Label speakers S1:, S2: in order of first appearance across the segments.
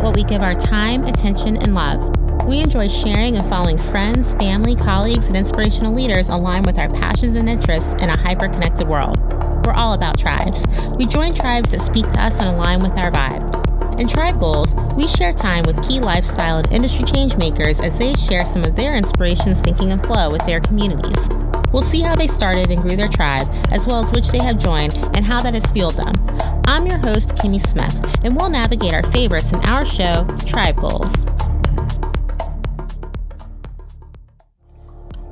S1: what we give our time, attention, and love. We enjoy sharing and following friends, family, colleagues, and inspirational leaders aligned with our passions and interests in a hyper-connected world. We're all about tribes. We join tribes that speak to us and align with our vibe. In Tribe Goals, we share time with key lifestyle and industry change makers as they share some of their inspirations, thinking, and flow with their communities. We'll see how they started and grew their tribe, as well as which they have joined and how that has fueled them. I'm your host, Kimmy Smith, and we'll navigate our favorites in our show, Tribe Goals.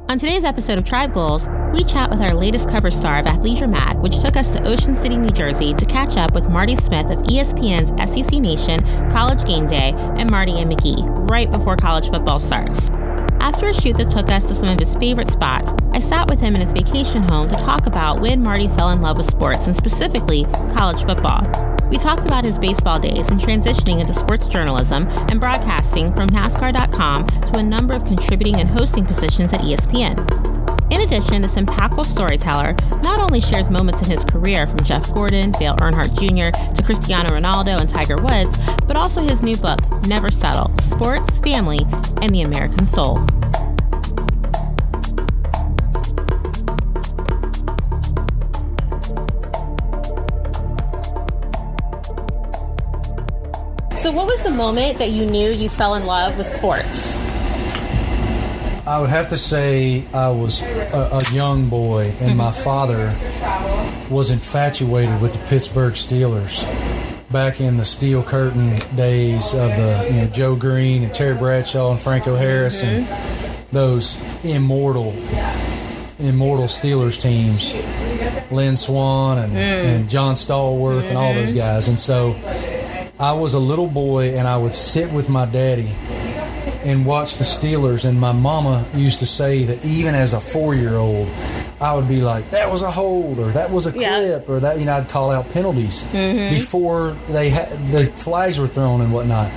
S1: On today's episode of Tribe Goals, we chat with our latest cover star of Athleisure Mag, which took us to Ocean City, New Jersey to catch up with Marty Smith of ESPN's SEC Nation, College Game Day, and Marty and McGee, right before college football starts. After a shoot that took us to some of his favorite spots, I sat with him in his vacation home to talk about when Marty fell in love with sports, and specifically college football. We talked about his baseball days and transitioning into sports journalism and broadcasting from NASCAR.com to a number of contributing and hosting positions at ESPN. In addition, this impactful storyteller not only shares moments in his career from Jeff Gordon, Dale Earnhardt Jr. to Cristiano Ronaldo and Tiger Woods, but also his new book, Never Settle: Sports, Family, and the American Soul. So what was the moment that you knew you fell in love with sports?
S2: I would have to say I was a young boy, and my father was infatuated with the Pittsburgh Steelers back in the Steel Curtain days of the Joe Green and Terry Bradshaw and Franco Harris and those immortal Steelers teams, Lynn Swann and John Stallworth and all those guys. And so I was a little boy, and I would sit with my daddy and watch the Steelers, and my mama used to say that even as a 4-year-old, I would be like, that was a hold, or that was a clip, or that, I'd call out penalties before the flags were thrown and whatnot.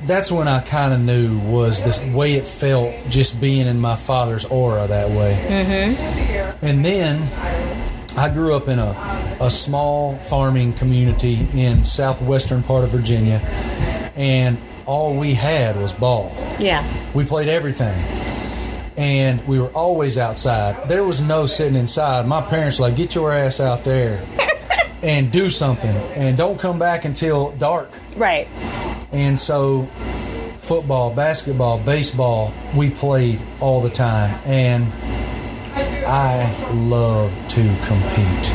S2: That's when I kind of knew was the way it felt just being in my father's aura that way. And then I grew up in a small farming community in southwestern part of Virginia, and all we had was ball. Yeah. We played everything, and we were always outside. There was no sitting inside. My parents were like, get your ass out there and do something, and don't come back until dark. Right. And so football, basketball, baseball, we played all the time, and I love to compete.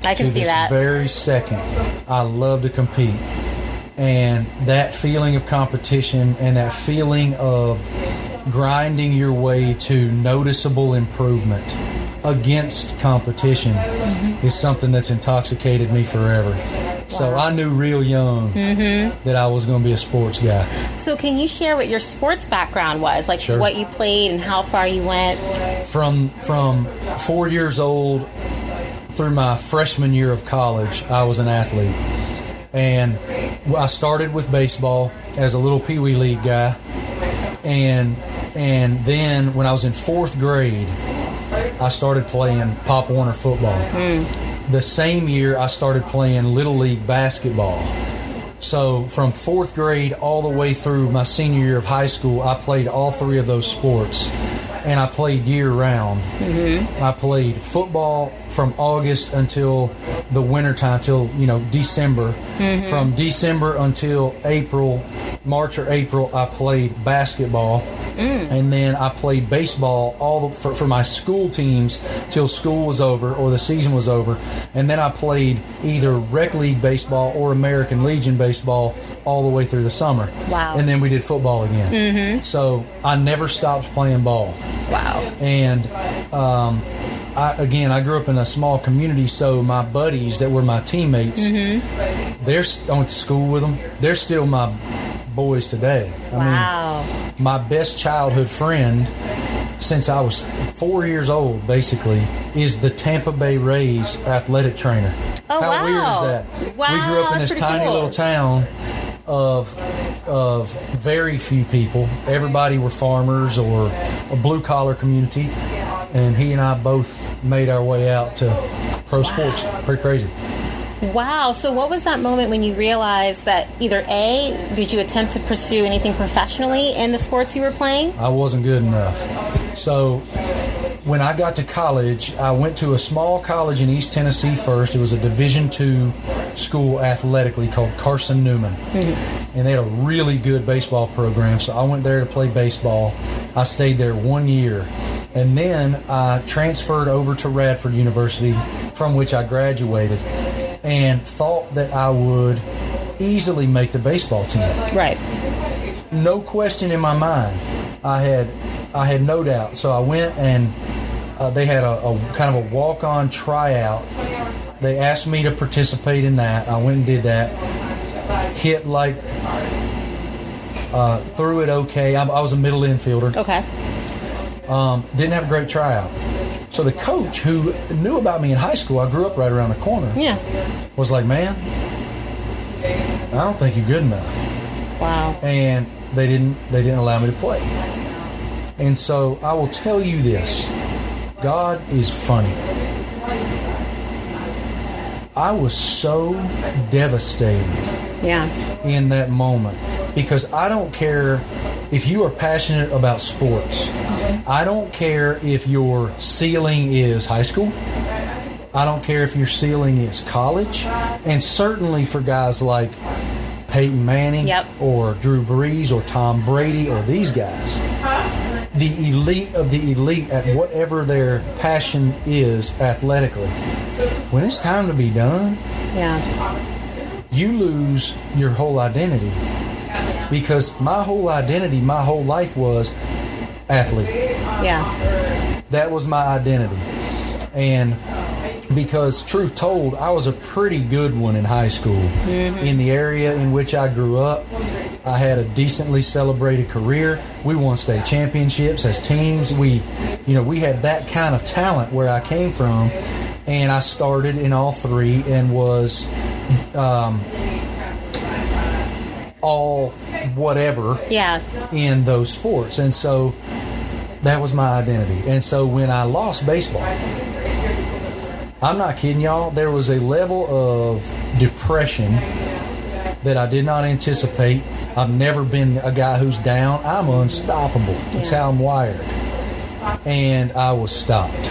S2: I can see that. To this very second, I love to compete. And that feeling of competition and that feeling of grinding your way to noticeable improvement against competition is something that's intoxicated me forever. Wow. So I knew real young that I was going to be a sports guy.
S1: So can you share what your sports background was? Like what you played and how far you went?
S2: From 4 years old through my freshman year of college, I was an athlete. And I started with baseball as a little Pee Wee League guy. And then when I was in 4th grade, I started playing Pop Warner football. The same year, I started playing Little League basketball. So from 4th grade all the way through my senior year of high school, I played all 3 of those sports. And I played year-round. I played football from August until the wintertime, till December. From December until March or April, I played basketball. And then I played baseball for my school teams till school was over or the season was over. And then I played either rec league baseball or American Legion baseball all the way through the summer. Wow. And then we did football again. So I never stopped playing ball. Wow. And I grew up in a small community, so my buddies that were my teammates, I went to school with them. They're still my boys today. I mean, my best childhood friend since I was 4 years old, basically, is the Tampa Bay Rays athletic trainer. Oh, How weird is that?
S1: Wow,
S2: we grew up in this tiny little town of very few people. Everybody were farmers or a blue-collar community, and he and I both made our way out to pro sports. Pretty crazy.
S1: Wow. So what was that moment when you realized that either A, did you attempt to pursue anything professionally in the sports you were playing?
S2: I wasn't good enough. So when I got to college, I went to a small college in East Tennessee first. It was a Division II school athletically called Carson Newman. Mm-hmm. And they had a really good baseball program. So I went there to play baseball. I stayed there 1 year. And then I transferred over to Radford University, from which I graduated, and thought that I would easily make the baseball team.
S1: Right.
S2: No question in my mind. I had no doubt. So I went and they had a kind of a walk-on tryout. They asked me to participate in that. I went and did that. Hit threw it okay. I was a middle infielder.
S1: Okay.
S2: Didn't have a great tryout. So the coach, who knew about me in high school, I grew up right around the corner, was like, man, I don't think you're good enough.
S1: Wow.
S2: And they didn't allow me to play. And so I will tell you this. God is funny. I was so devastated in that moment, because I don't care if you are passionate about sports. I don't care if your ceiling is high school. I don't care if your ceiling is college. And certainly for guys like Peyton Manning or Drew Brees or Tom Brady or these guys, the elite of the elite at whatever their passion is athletically, when it's time to be done, you lose your whole identity. Because my whole identity, my whole life was athlete. That was my identity. And because, truth told, I was a pretty good one in high school. Mm-hmm. In the area in which I grew up, I had a decently celebrated career. We won state championships as teams. We had that kind of talent where I came from. And I started in all three and was all whatever in those sports. And so that was my identity. And so when I lost baseball, I'm not kidding y'all, there was a level of depression that I did not anticipate. I've never been a guy who's down. I'm unstoppable. That's how I'm wired. And I was stopped.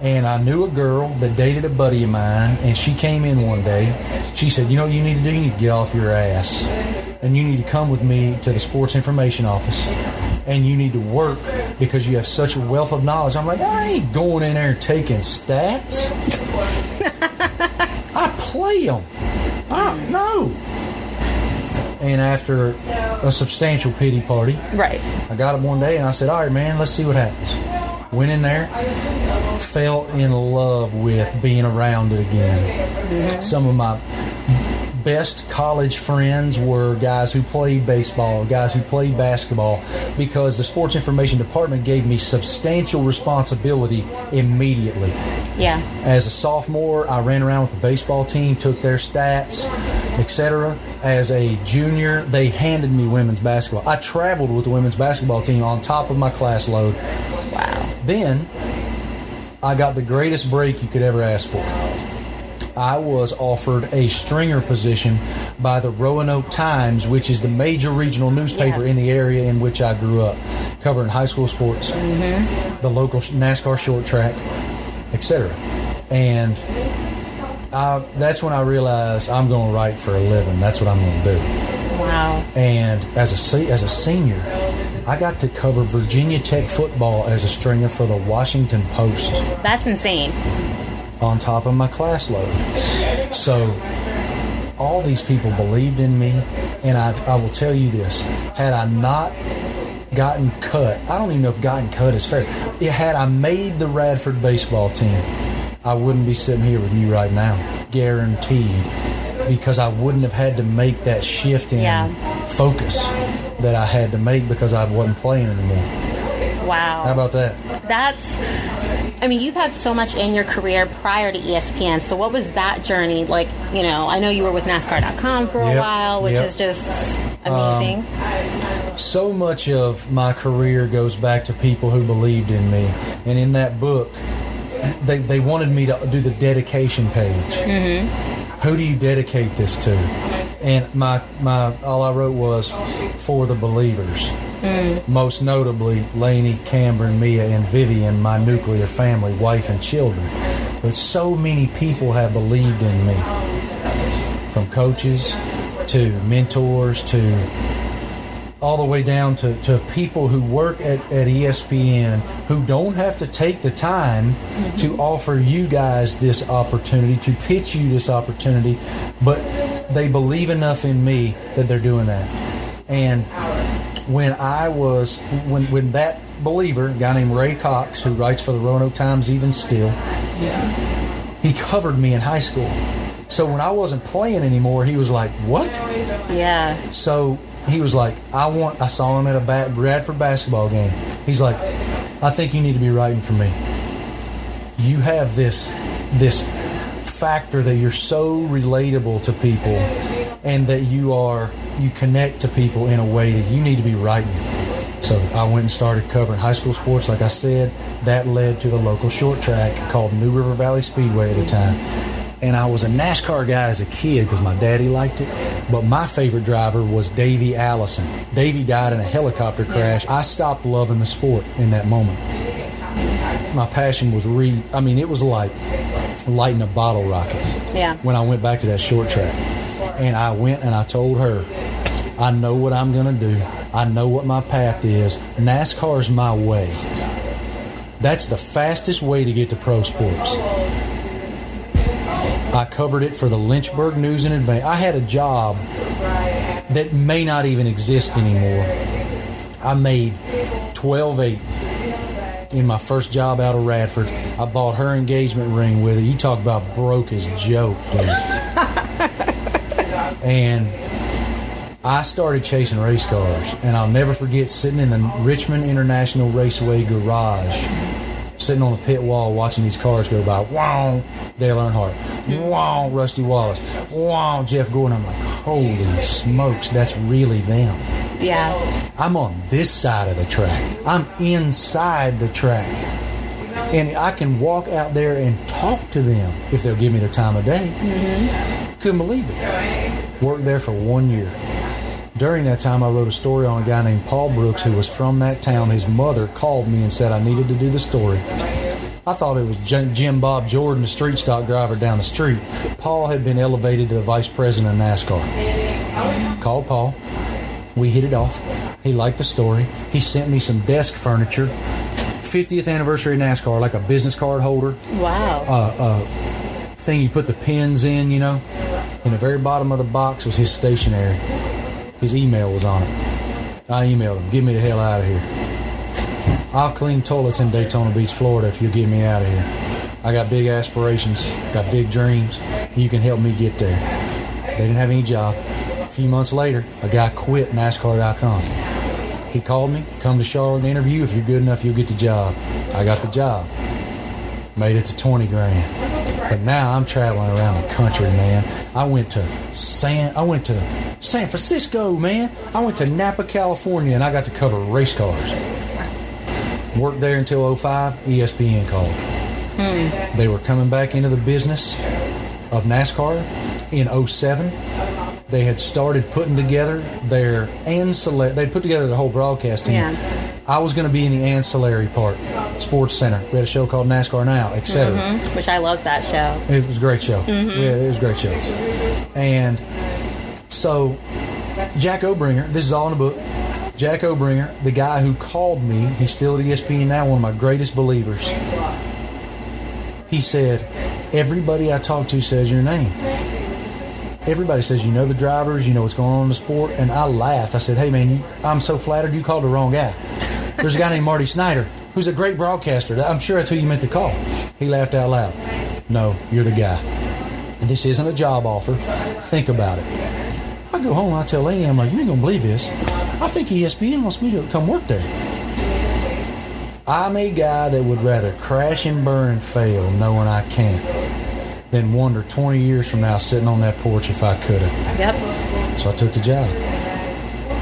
S2: And I knew a girl that dated a buddy of mine, and she came in one day. She said, you know what you need to do? You need to get off your ass. And you need to come with me to the sports information office. And you need to work because you have such a wealth of knowledge. I'm like, I ain't going in there taking stats. I play them. No. And after a substantial pity party, I got up one day and I said, all right, man, let's see what happens. Went in there, fell in love with being around it again. Mm-hmm. Some of my best college friends were guys who played baseball, guys who played basketball, because the sports information department gave me substantial responsibility immediately. As a sophomore, I ran around with the baseball team, took their stats, etc. As a junior, they handed me women's basketball. I traveled with the women's basketball team on top of my class load. Then I got the greatest break you could ever ask for. I was offered a stringer position by the Roanoke Times, which is the major regional newspaper in the area in which I grew up, covering high school sports, the local NASCAR short track, etc. And that's when I realized I'm going to write for a living. That's what I'm going to do.
S1: Wow.
S2: And as a senior, I got to cover Virginia Tech football as a stringer for the Washington Post.
S1: That's insane.
S2: On top of my class load. So all these people believed in me, and I will tell you this, had I not gotten cut, I don't even know if gotten cut is fair. Had I made the Radford baseball team, I wouldn't be sitting here with you right now, guaranteed, because I wouldn't have had to make that shift in focus that I had to make because I wasn't playing anymore.
S1: Wow.
S2: How about that?
S1: You've had so much in your career prior to ESPN, so what was that journey like? I know you were with NASCAR.com for a while, which is just amazing.
S2: So much of my career goes back to people who believed in me. And in that book, they wanted me to do the dedication page. Who do you dedicate this to? And my all I wrote was for the believers. Most notably, Laney, Cameron, Mia, and Vivian, my nuclear family, wife and children. But so many people have believed in me, from coaches to mentors to all the way down to people who work at ESPN who don't have to take the time to offer you guys this opportunity, to pitch you this opportunity, but they believe enough in me that they're doing that. And when that believer, a guy named Ray Cox, who writes for the Roanoke Times even still, he covered me in high school. So when I wasn't playing anymore, he was like, what?
S1: Yeah.
S2: So he was like, I saw him at a Bradford basketball game. He's like, I think you need to be writing for me. You have this factor that you're so relatable to people, and that you connect to people in a way that you need to be writing. So I went and started covering high school sports. Like I said, that led to the local short track called New River Valley Speedway at the time. And I was a NASCAR guy as a kid because my daddy liked it. But my favorite driver was Davey Allison. Davey died in a helicopter crash. I stopped loving the sport in that moment. My passion was it was like lighting a bottle rocket.
S1: Yeah. When
S2: I went back to that short track. And I went and I told her, I know what I'm going to do. I know what my path is. NASCAR's my way. That's the fastest way to get to pro sports. I covered it for the Lynchburg News and Advance. I had a job that may not even exist anymore. I made $12,800 in my first job out of Radford. I bought her engagement ring with it. You talk about broke as joke, dude. And I started chasing race cars, and I'll never forget sitting in the Richmond International Raceway garage, sitting on the pit wall watching these cars go by. Wow, Dale Earnhardt. Wow, Rusty Wallace. Wow, Jeff Gordon. I'm like, holy smokes, that's really them.
S1: Yeah.
S2: I'm on this side of the track. I'm inside the track. And I can walk out there and talk to them if they'll give me the time of day. Couldn't believe it. Worked there for 1 year. During that time, I wrote a story on a guy named Paul Brooks who was from that town. His mother called me and said I needed to do the story. I thought it was Jim Bob Jordan, the street stock driver down the street. Paul had been elevated to the vice president of NASCAR. Called Paul. We hit it off. He liked the story. He sent me some desk furniture. 50th anniversary of NASCAR, like a business card holder.
S1: Wow.
S2: Thing you put the pins in, you know. In the very bottom of the box was his stationery. His email was on it. I emailed him, get me the hell out of here. I'll clean toilets in Daytona Beach, Florida if you'll get me out of here. I got big aspirations, got big dreams. You can help me get there. They didn't have any job. A few months later, a guy quit NASCAR.com. He called me, come to Charlotte and interview. If you're good enough, you'll get the job. I got the job. Made it to $20,000. But now I'm traveling around the country, man. I went to San Francisco, man. I went to Napa, California, and I got to cover race cars. Worked there until 2005. ESPN called. They were coming back into the business of NASCAR in 2007. They had started putting together their ancillary. They'd put together the whole broadcast team. Yeah. I was going to be in the ancillary part, SportsCenter. We had a show called NASCAR Now, etc.
S1: Which I loved that show.
S2: It was a great show. Yeah, it was a great show. And so, Jack Obringer, this is all in the book. Jack Obringer, the guy who called me, he's still at ESPN now, one of my greatest believers. He said, everybody I talk to says your name. Everybody says you know the drivers, you know what's going on in the sport. And I laughed. I said, hey, man, I'm so flattered you called the wrong guy. There's a guy named Marty Snyder who's a great broadcaster. I'm sure that's who you meant to call. He laughed out loud. No, you're the guy. This isn't a job offer. Think about it. I go home and I tell Laney, I'm like, you ain't going to believe this. I think ESPN wants me to come work there. I'm a guy that would rather crash and burn and fail knowing I can't than wonder 20 years from now sitting on that porch if I could have.
S1: Yep.
S2: So I took the job.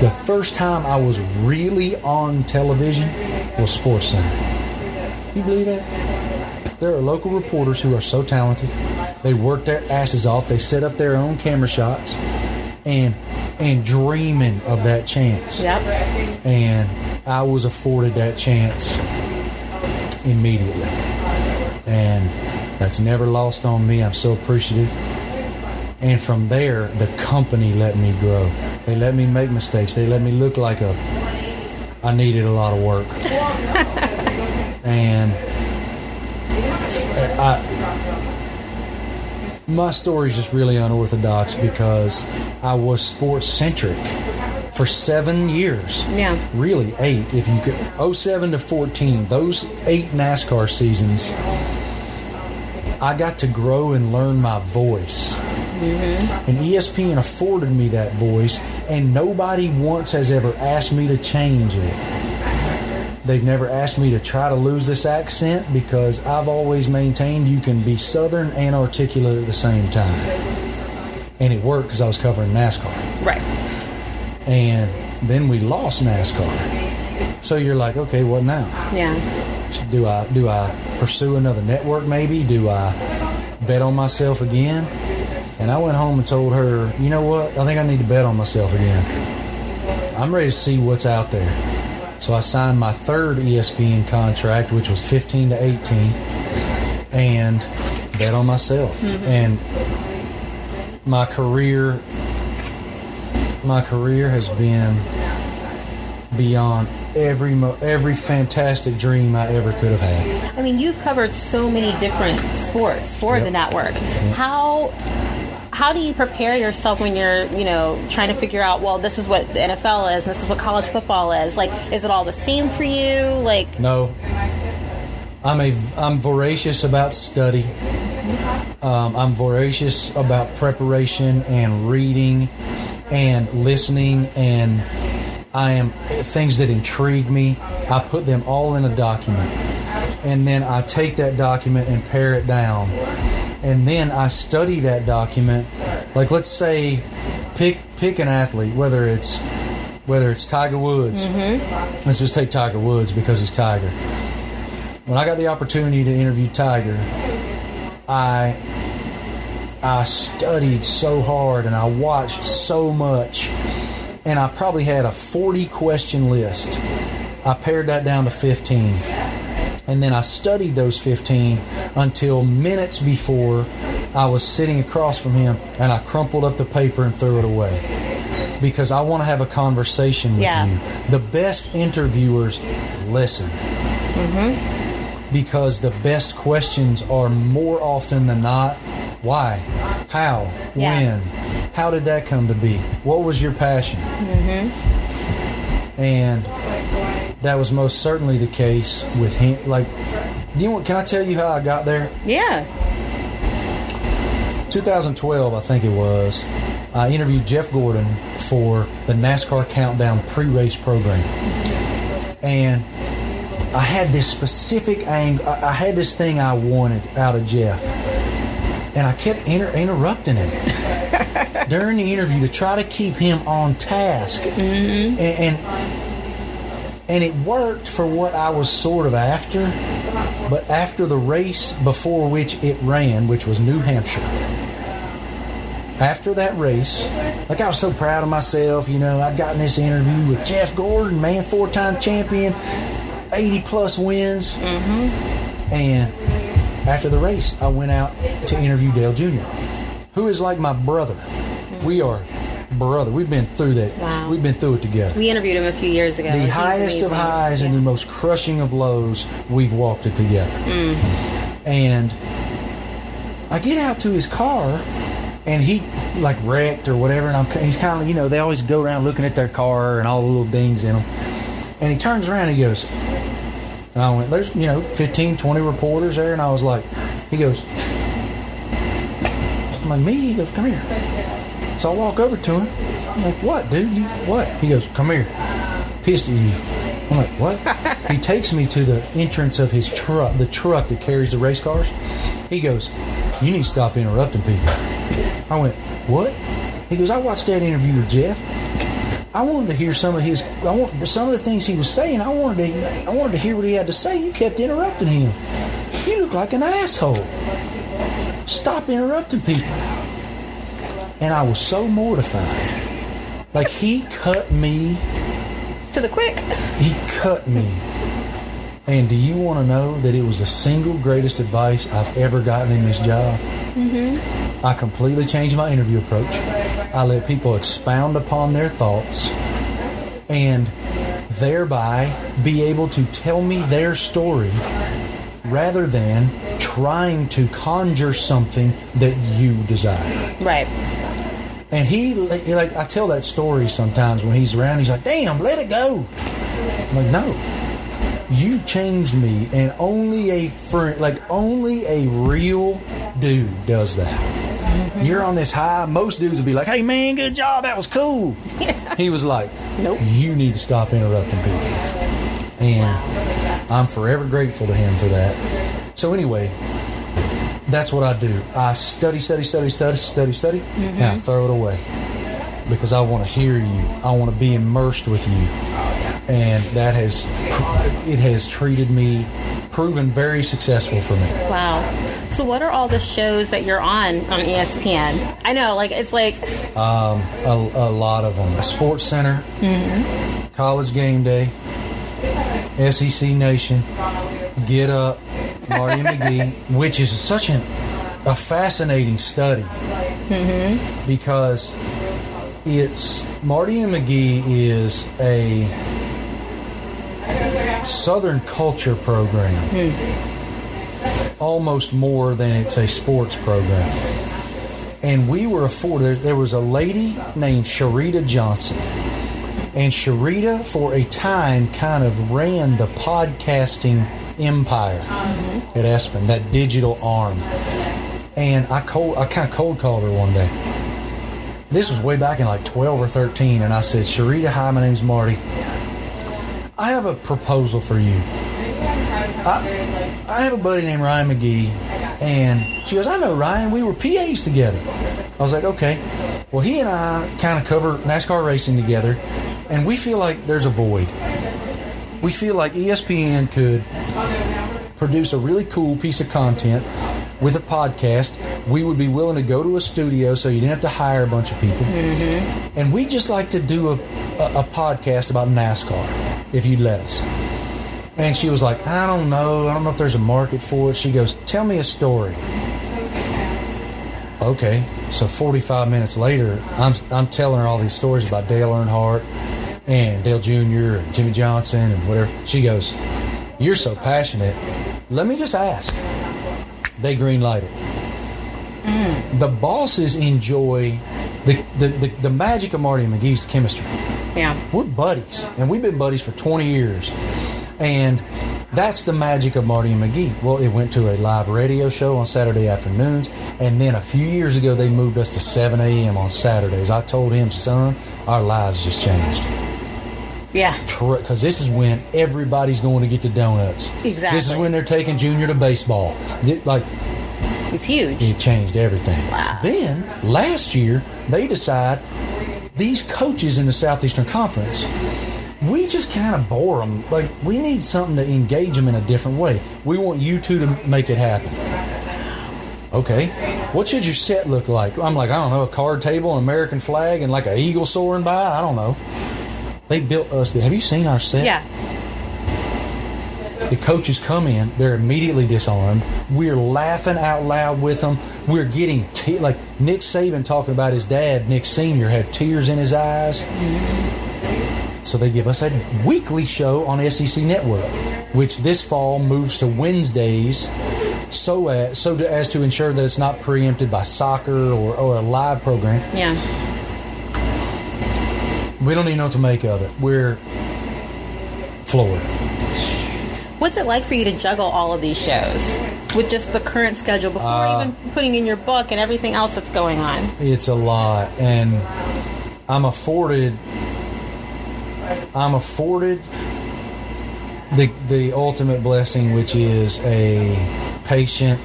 S2: The first time I was really on television was SportsCenter. You believe that? There are local reporters who are so talented. They work their asses off. They set up their own camera shots and dreaming of that chance.
S1: Yep.
S2: And I was afforded that chance immediately. And that's never lost on me. I'm so appreciative. And from there, the company let me grow. They let me make mistakes. They let me look like I needed a lot of work. And my story is just really unorthodox because I was sports-centric for 7 years.
S1: Yeah.
S2: Really, 8. If you could, 07 to 14, those 8 NASCAR seasons, I got to grow and learn my voice. Mm-hmm. And ESPN afforded me that voice, and nobody once has ever asked me to change it. They've never asked me to try to lose this accent because I've always maintained you can be Southern and articulate at the same time. And it worked because I was covering NASCAR.
S1: Right.
S2: And then we lost NASCAR. So you're like, okay, what now?
S1: Yeah.
S2: Do I pursue another network maybe? Do I bet on myself again? And I went home and told her, you know what? I think I need to bet on myself again. I'm ready to see what's out there. So I signed my 3rd ESPN contract, which was 15 to 18, and bet on myself. Mm-hmm. And my career has been beyond every fantastic dream I ever could have had.
S1: I mean, you've covered so many different sports for the network. Yep. How do you prepare yourself when you're, trying to figure out, well, this is what the NFL is, and this is what college football is? Like, is it all the same for you? Like,
S2: no. I'm voracious about study. I'm voracious about preparation and reading and listening, and I am things that intrigue me. I put them all in a document, and then I take that document and pare it down. And then I study that document. Like, let's say, pick an athlete, whether it's Tiger Woods. Mm-hmm. Let's just take Tiger Woods because he's Tiger. When I got the opportunity to interview Tiger, I studied so hard and I watched so much, and I probably had a 40-question list. I pared that down to 15. And then I studied those 15 until minutes before I was sitting across from him, and I crumpled up the paper and threw it away. Because I want to have a conversation with you. The best interviewers listen. Mm-hmm. Because the best questions are more often than not, why? How? When? How did that come to be? What was your passion? Mm-hmm. And that was most certainly the case with him. Like, can I tell you how I got there?
S1: Yeah.
S2: 2012, I think it was. I interviewed Jeff Gordon for the NASCAR Countdown pre-race program. And I had this specific angle. I had this thing I wanted out of Jeff. And I kept interrupting him during the interview to try to keep him on task. Mm-hmm. And it worked for what I was sort of after. But after the race before which it ran, which was New Hampshire, after that race, like, I was so proud of myself. I'd gotten this interview with Jeff Gordon, man, 4-time champion, 80-plus wins. Mm-hmm. And after the race, I went out to interview Dale Jr., who is like my brother. Mm-hmm. We are brother. We've been through that. Wow. We've been through it together.
S1: We interviewed him a few years ago.
S2: The highest of highs and the most crushing of lows, we've walked it together. Mm. And I get out to his car, and he, like, wrecked or whatever, and he's kind of, they always go around looking at their car and all the little dings in them. And he turns around and he goes, and I went, there's, 15, 20 reporters there, and I was like, he goes, I'm like, me? He goes, come here. So I walk over to him. I'm like, what, dude? What? He goes, come here. Pissed at you. I'm like, what? He takes me to the entrance of his truck, the truck that carries the race cars. He goes, you need to stop interrupting people. I went, what? He goes, I watched that interview with Jeff. I wanted to hear some of the things he was saying. I wanted to hear what he had to say. You kept interrupting him. You look like an asshole. Stop interrupting people. And I was so mortified. Like, he cut me
S1: to the quick.
S2: He cut me. And do you want to know that it was the single greatest advice I've ever gotten in this job? Mm-hmm. I completely changed my interview approach. I let people expound upon their thoughts and thereby be able to tell me their story rather than trying to conjure something that you desire.
S1: Right.
S2: And I tell that story sometimes when he's around. He's like, damn, let it go. I'm like, no. You changed me, and only a friend, only a real dude does that. Mm-hmm. You're on this high. Most dudes would be like, hey, man, good job. That was cool. Yeah. He was like, nope. You need to stop interrupting people. And I'm forever grateful to him for that. So anyway, that's what I do. I study, mm-hmm. and I throw it away because I want to hear you. I want to be immersed with you. And that has proven very successful for me.
S1: Wow. So what are all the shows that you're on ESPN? I know, it's
S2: a lot of them. SportsCenter, mm-hmm. College Game Day, SEC Nation, Get Up, Marty and McGee, which is such a fascinating study, mm-hmm. because Marty and McGee is a Southern culture program, almost more than it's a sports program. And we were afforded, there was a lady named Sharita Johnson, and Sharita for a time kind of ran the podcasting empire at Espn'S, that digital arm. And I kind of cold called her one day. This was way back in 12 or 13, and I said, Sharita, hi, my name's Marty. I have a proposal for you. I have a buddy named Ryan McGee, and she goes, I know Ryan, we were PAs together. I was like, okay. Well, he and I kind of cover NASCAR racing together, and we feel like there's a void. We feel like ESPN could produce a really cool piece of content with a podcast. We would be willing to go to a studio so you didn't have to hire a bunch of people. Mm-hmm. And we'd just like to do a podcast about NASCAR, if you'd let us. And she was like, I don't know if there's a market for it. She goes, tell me a story. Okay, so 45 minutes later, I'm telling her all these stories about Dale Earnhardt and Dale Jr. and Jimmy Johnson and whatever. She goes, you're so passionate. Let me just ask. They green-light it. The bosses enjoy the magic of Marty and McGee's chemistry.
S1: Yeah.
S2: We're buddies, and we've been buddies for 20 years. And that's the magic of Marty and McGee. Well, it went to a live radio show on Saturday afternoons, and then a few years ago they moved us to 7 a.m. on Saturdays. I told him, son, our lives just changed.
S1: Yeah.
S2: Because this is when everybody's going to get to donuts.
S1: Exactly.
S2: This is when they're taking Junior to baseball.
S1: It's huge.
S2: It changed everything.
S1: Wow.
S2: Then, last year, they decide these coaches in the Southeastern Conference, we just kind of bore them. We need something to engage them in a different way. We want you two to make it happen. Okay. What should your set look like? I'm like, I don't know, a card table, an American flag, and an eagle soaring by? I don't know. They built us. Have you seen our set?
S1: Yeah.
S2: The coaches come in. They're immediately disarmed. We're laughing out loud with them. We're getting Nick Saban talking about his dad, Nick Sr., had tears in his eyes. So they give us a weekly show on SEC Network, which this fall moves to Wednesdays so as to ensure that it's not preempted by soccer or a live program.
S1: Yeah.
S2: We don't even know what to make of it. We're floored.
S1: What's it like for you to juggle all of these shows with just the current schedule before even putting in your book and everything else that's going on?
S2: It's a lot, and I'm afforded the ultimate blessing, which is a patient,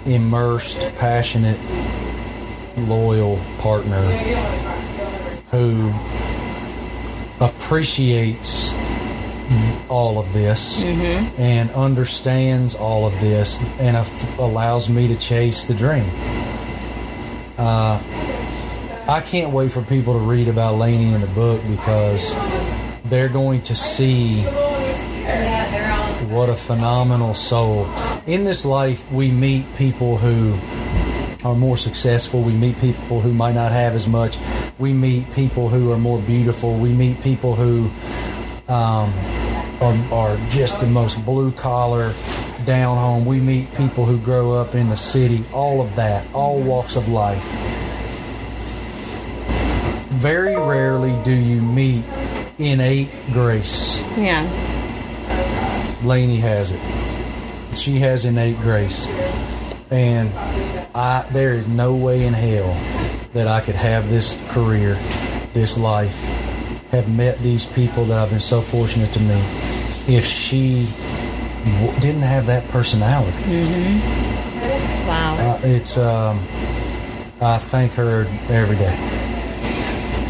S2: immersed, passionate, loyal partner who appreciates all of this and understands all of this and allows me to chase the dream. I can't wait for people to read about Laney in the book, because they're going to see what a phenomenal soul. In this life, we meet people who are more successful. We meet people who might not have as much. We meet people who are more beautiful. We meet people who are just the most blue-collar, down-home. We meet people who grow up in the city. All of that, all walks of life. Very rarely do you meet innate grace.
S1: Yeah.
S2: Laney has it. She has innate grace. And there is no way in hell that I could have this career, this life, have met these people that I've been so fortunate to meet, if she didn't have that personality.
S1: Wow.
S2: I thank her every day.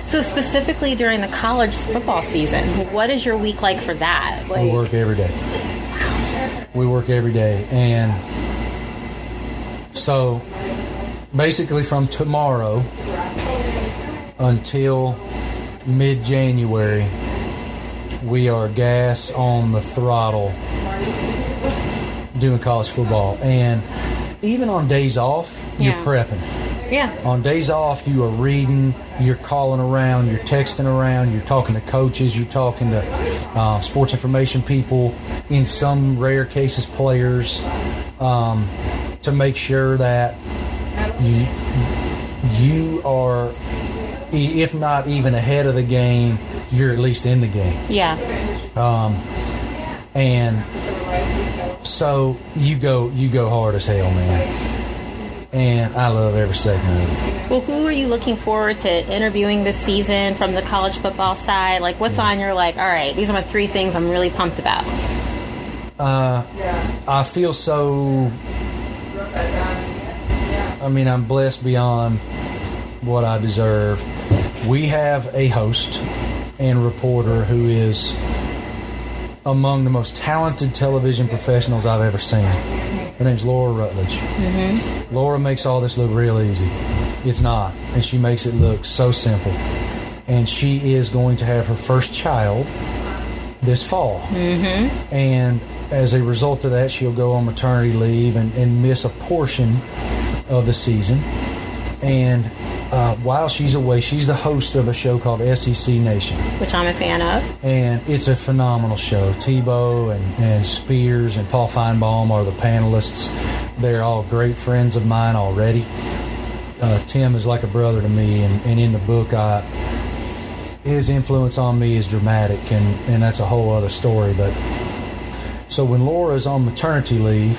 S1: So specifically during the college football season, what is your week like for that?
S2: We work every day. We work every day. And so basically from tomorrow until mid-January, we are gas on the throttle doing college football. And even on days off, you're prepping.
S1: Yeah.
S2: On days off, you are reading, you're calling around, you're texting around, you're talking to coaches, you're talking to sports information people, in some rare cases players, to make sure that you are, if not even ahead of the game, you're at least in the game.
S1: Yeah.
S2: And so you go hard as hell, man. And I love every second of it.
S1: Well, who are you looking forward to interviewing this season from the college football side? Like, what's on your, all right, these are my 3 things I'm really pumped about?
S2: I feel so, I'm blessed beyond what I deserve. We have a host and reporter who is among the most talented television professionals I've ever seen. Her name's Laura Rutledge. Laura makes all this look real easy. It's not. And she makes it look so simple. And she is going to have her first child this fall. And as a result of that, she'll go on maternity leave and miss a portion of the season. And while she's away, she's the host of a show called SEC Nation,
S1: which I'm a fan of.
S2: And it's a phenomenal show. Tebow and Spears and Paul Feinbaum are the panelists. They're all great friends of mine already. Tim is like a brother to me, and in the book, his influence on me is dramatic, and that's a whole other story. But so when Laura's on maternity leave,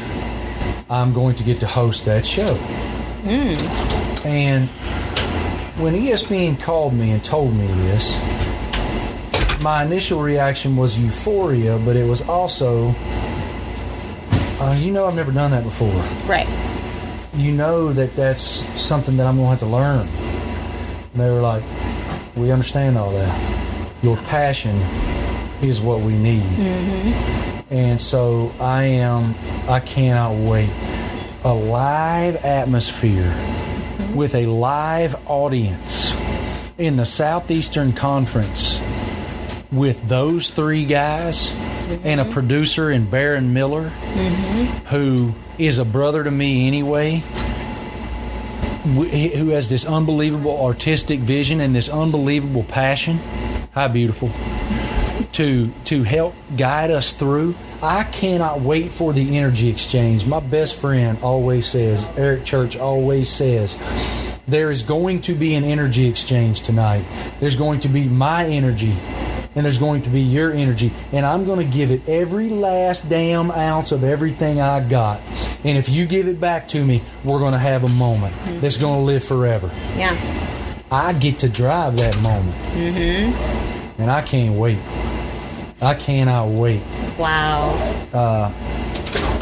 S2: I'm going to get to host that show. And when ESPN called me and told me this, my initial reaction was euphoria, but it was also, I've never done that before.
S1: Right.
S2: That's something that I'm going to have to learn. And they were like, we understand all that. Your passion is what we need. And so I cannot wait. A live atmosphere with a live audience in the Southeastern Conference with those 3 guys and a producer in Baron Miller, who is a brother to me anyway, who has this unbelievable artistic vision and this unbelievable passion. How beautiful. To help guide us through. I cannot wait for the energy exchange. My best friend always says, Eric Church always says, there is going to be an energy exchange tonight. There's going to be my energy, and there's going to be your energy, and I'm going to give it every last damn ounce of everything I got. And if you give it back to me, we're going to have a moment that's going to live forever.
S1: Yeah.
S2: I get to drive that moment. And I can't wait. I cannot wait.
S1: Wow.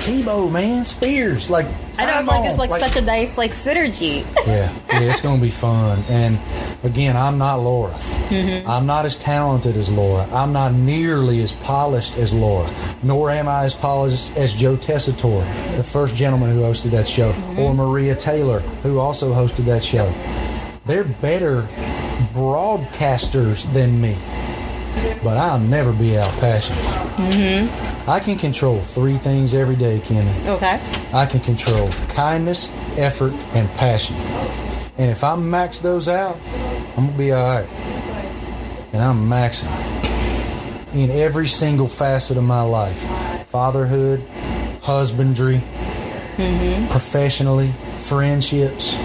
S2: Tebow, man, Spears. Like,
S1: I know, it's like such a nice synergy.
S2: yeah, it's going to be fun. And again, I'm not Laura. Mm-hmm. I'm not as talented as Laura. I'm not nearly as polished as Laura. Nor am I as polished as Joe Tessitore, the first gentleman who hosted that show, or Maria Taylor, who also hosted that show. They're better broadcasters than me, but I'll never be out passionate. Mm-hmm. I can control 3 things every day, Kenny. Okay. I can control kindness, effort, and passion. And if I max those out, I'm going to be all right. And I'm maxing in every single facet of my life. Fatherhood, husbandry, professionally, friendships.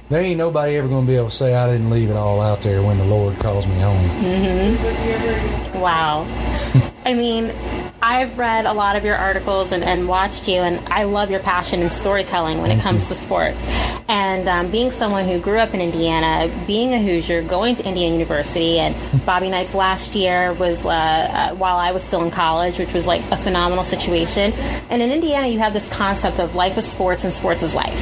S2: There ain't nobody ever going to be able to say I didn't leave it all out there when the Lord calls me home.
S1: Mm-hmm. Wow. I mean, I've read a lot of your articles and watched you, and I love your passion in storytelling when it comes to sports. And being someone who grew up in Indiana, being a Hoosier, going to Indiana University, and Bobby Knight's last year was while I was still in college, which was like a phenomenal situation. And in Indiana, you have this concept of life is sports and sports is life.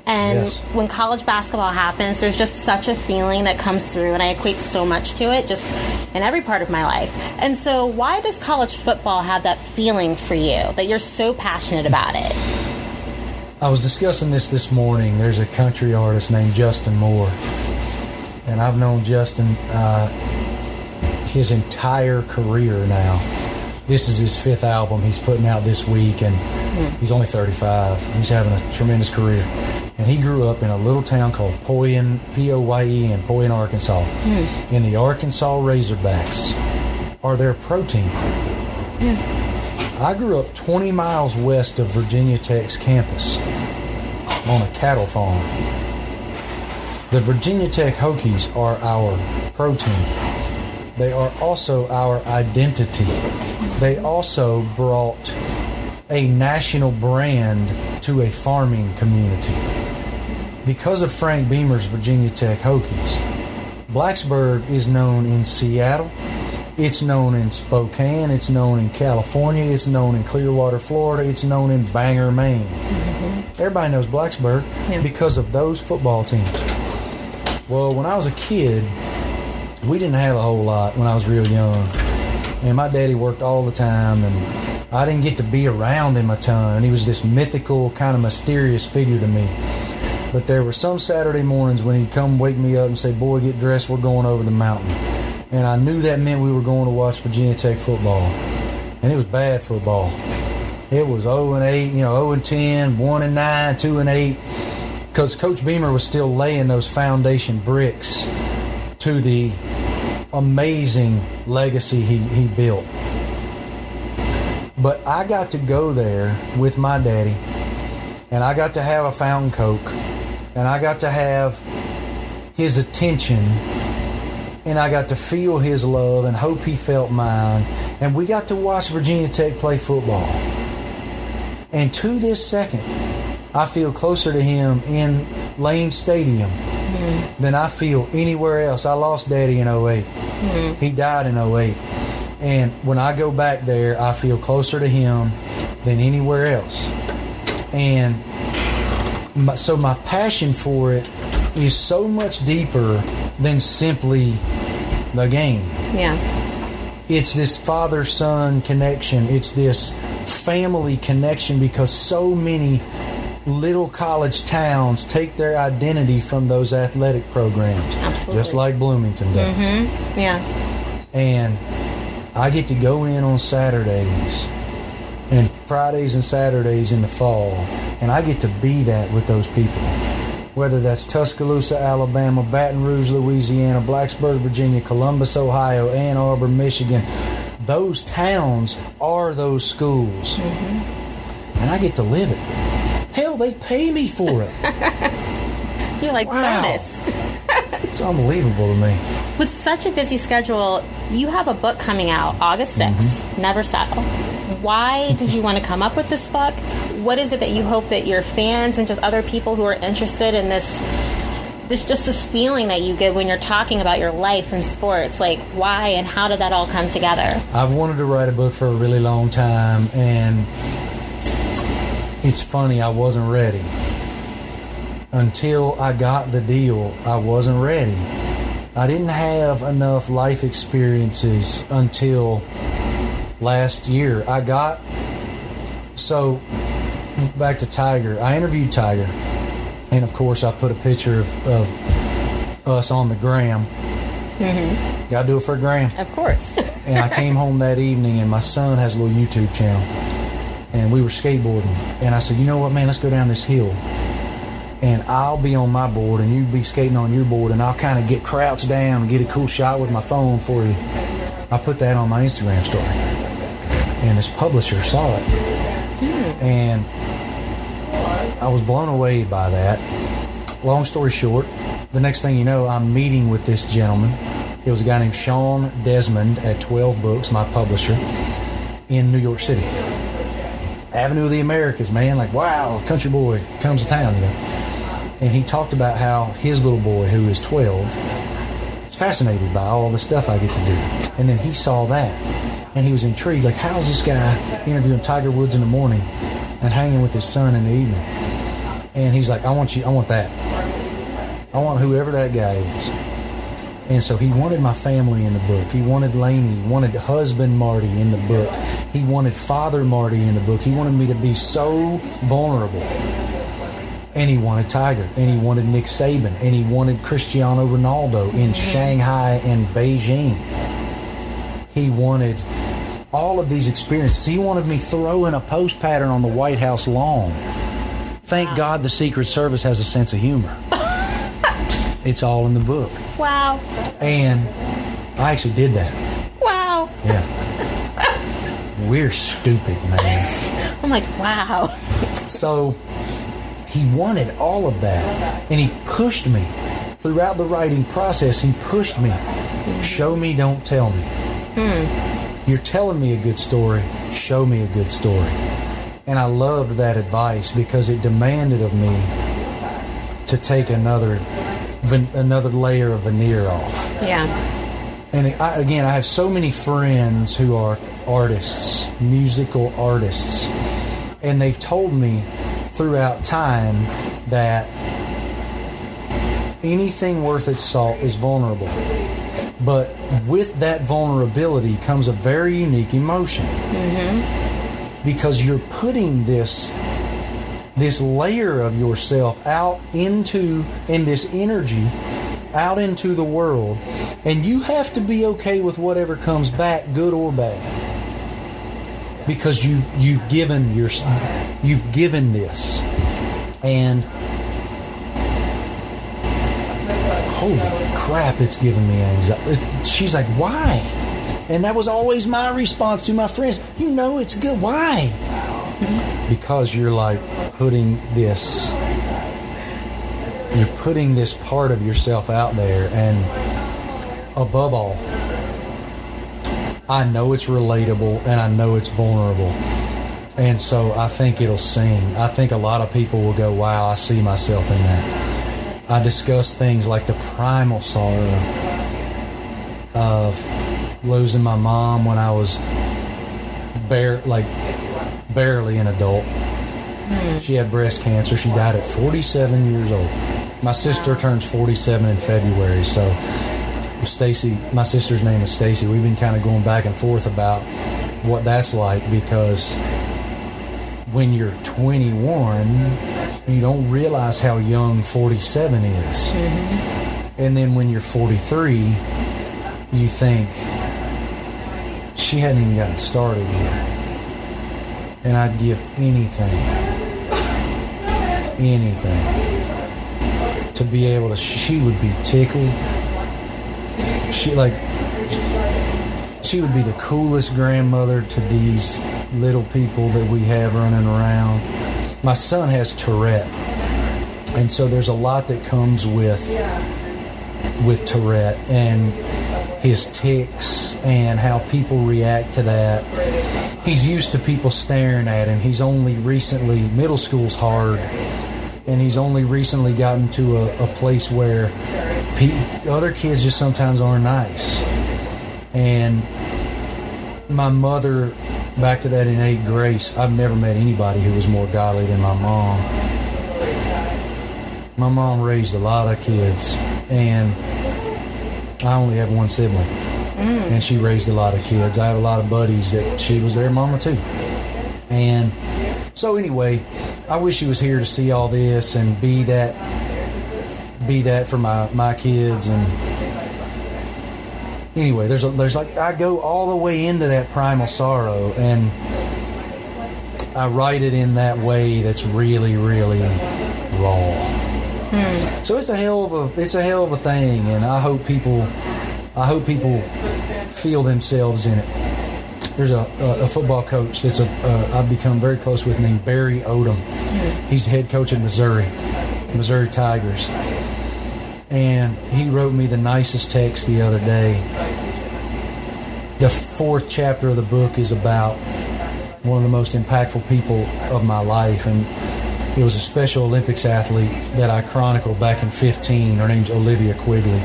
S1: And when college basketball happens, there's just such a feeling that comes through, and I equate so much to it just in every part of my life. And so why does college football have that feeling for you, that you're so passionate about it?
S2: I was discussing this morning. There's a country artist named Justin Moore, and I've known Justin his entire career now. This is his 5th album he's putting out this week, and he's only 35. He's having a tremendous career. And he grew up in a little town called Poyen, P-O-Y-E, in Poyen, Arkansas. And the Arkansas Razorbacks are their pro team. I grew up 20 miles west of Virginia Tech's campus on a cattle farm. The Virginia Tech Hokies are our pro team. They are also our identity. They also brought a national brand to a farming community. Because of Frank Beamer's Virginia Tech Hokies, Blacksburg is known in Seattle, it's known in Spokane, it's known in California, it's known in Clearwater, Florida, it's known in Bangor, Maine. Everybody knows Blacksburg because of those football teams. Well, when I was a kid, we didn't have a whole lot when I was real young. And my daddy worked all the time, and I didn't get to be around him a ton. And he was this mythical, kind of mysterious figure to me. But there were some Saturday mornings when he'd come wake me up and say, "Boy, get dressed, we're going over the mountain." And I knew that meant we were going to watch Virginia Tech football. And it was bad football. It was 0-8, 0-10, 1-9, 2-8. Because Coach Beamer was still laying those foundation bricks to the amazing legacy he built. But I got to go there with my daddy, and I got to have a fountain Coke, and I got to have his attention, and I got to feel his love and hope he felt mine, and we got to watch Virginia Tech play football. And to this second, I feel closer to him in Lane Stadium than I feel anywhere else. I lost Daddy in 08. He died in 08. And when I go back there, I feel closer to him than anywhere else. And so my passion for it is so much deeper than simply the game. Yeah. It's this father-son connection. It's this family connection because so many little college towns take their identity from those athletic programs. Absolutely. Just like Bloomington does. Yeah. And I get to go in on Saturdays and Fridays and Saturdays in the fall, and I get to be that with those people. Whether that's Tuscaloosa, Alabama, Baton Rouge, Louisiana, Blacksburg, Virginia, Columbus, Ohio, Ann Arbor, Michigan. Those towns are those schools. And I get to live it. Hell, they pay me for it.
S1: You're like, wow. Bonus.
S2: It's unbelievable to me.
S1: With such a busy schedule, you have a book coming out August 6th, Never Settle. Why did you want to come up with this book? What is it that you hope that your fans and just other people who are interested in this feeling that you get when you're talking about your life in sports, like why and how did that all come together?
S2: I've wanted to write a book for a really long time, and it's funny, I wasn't ready. Until I got the deal, I wasn't ready. I didn't have enough life experiences until last year. So, back to Tiger. I interviewed Tiger. And, of course, I put a picture of us on the gram. Mm-hmm. Got to do it for a gram.
S1: Of course.
S2: And I came home that evening, and my son has a little YouTube channel. And we were skateboarding. And I said, you know what, man, let's go down this hill. And I'll be on my board, and you be skating on your board, and I'll kind of get crouched down and get a cool shot with my phone for you. I put that on my Instagram story. And this publisher saw it. And I was blown away by that. Long story short, the next thing you know, I'm meeting with this gentleman. It was a guy named Sean Desmond at 12 Books, my publisher, in New York City. Avenue of the Americas, man. Like, wow, country boy comes to town, you know. And he talked about how his little boy, who is 12, is fascinated by all the stuff I get to do. And then he saw that, and he was intrigued. Like, how's this guy interviewing Tiger Woods in the morning and hanging with his son in the evening? And he's like, I want that. I want whoever that guy is. And so he wanted my family in the book. He wanted Laney. He wanted husband Marty in the book. He wanted father Marty in the book. He wanted me to be so vulnerable. And he wanted Tiger. And he wanted Nick Saban. And he wanted Cristiano Ronaldo in Shanghai and Beijing. He wanted all of these experiences. He wanted me throwing a post pattern on the White House lawn. Thank God the Secret Service has a sense of humor. It's all in the book.
S1: Wow.
S2: And I actually did that.
S1: Wow.
S2: Yeah. We're stupid, man.
S1: I'm like, wow.
S2: So he wanted all of that. And he pushed me. Throughout the writing process, he pushed me. Show me, don't tell me. You're telling me a good story. Show me a good story. And I loved that advice because it demanded of me to take another layer of veneer off.
S1: Yeah.
S2: And I have so many friends who are artists, musical artists, and they've told me throughout time that anything worth its salt is vulnerable. But with that vulnerability comes a very unique emotion. Because you're putting this layer of yourself out in this energy out into the world, and you have to be okay with whatever comes back, good or bad, because you've given this. And holy crap, it's giving me anxiety. She's like, why? And that was always my response to my friends. You know it's good. Why? Because you're like putting this part of yourself out there. And above all, I know it's relatable and I know it's vulnerable. And so I think it'll sing. I think a lot of people will go, wow, I see myself in that. I discuss things like the primal sorrow of losing my mom when I was barely an adult. She had breast cancer. She died at 47 years old. My sister turns 47 in February. So Stacy, my sister's name is Stacy. We've been kind of going back and forth about what that's like, because when you're 21, you don't realize how young 47 is. And then when you're 43, you think, she hadn't even gotten started yet. And I'd give anything to be able to, she would be tickled. She would be the coolest grandmother to these little people that we have running around. My son has Tourette, and so there's a lot that comes with Tourette and his tics and how people react to that. He's used to people staring at him. He's only recently, middle school's hard, and he's only recently gotten to a place where other kids just sometimes aren't nice. And my mother back to that innate grace, I've never met anybody who was more godly than my mom. My mom raised a lot of kids, and I only have one sibling, and she raised a lot of kids. I have a lot of buddies that she was their mama too. And so anyway, I wish she was here to see all this and be that for my kids. And anyway, there's like, I go all the way into that primal sorrow, and I write it in that way that's really, really raw. So it's a hell of a thing, and I hope people feel themselves in it. There's a football coach that's I've become very close with, named Barry Odom. He's head coach at Missouri Tigers, and he wrote me the nicest text the other day. The 4th chapter of the book is about one of the most impactful people of my life, and it was a Special Olympics athlete that I chronicled back in 2015. Her name's Olivia Quigley,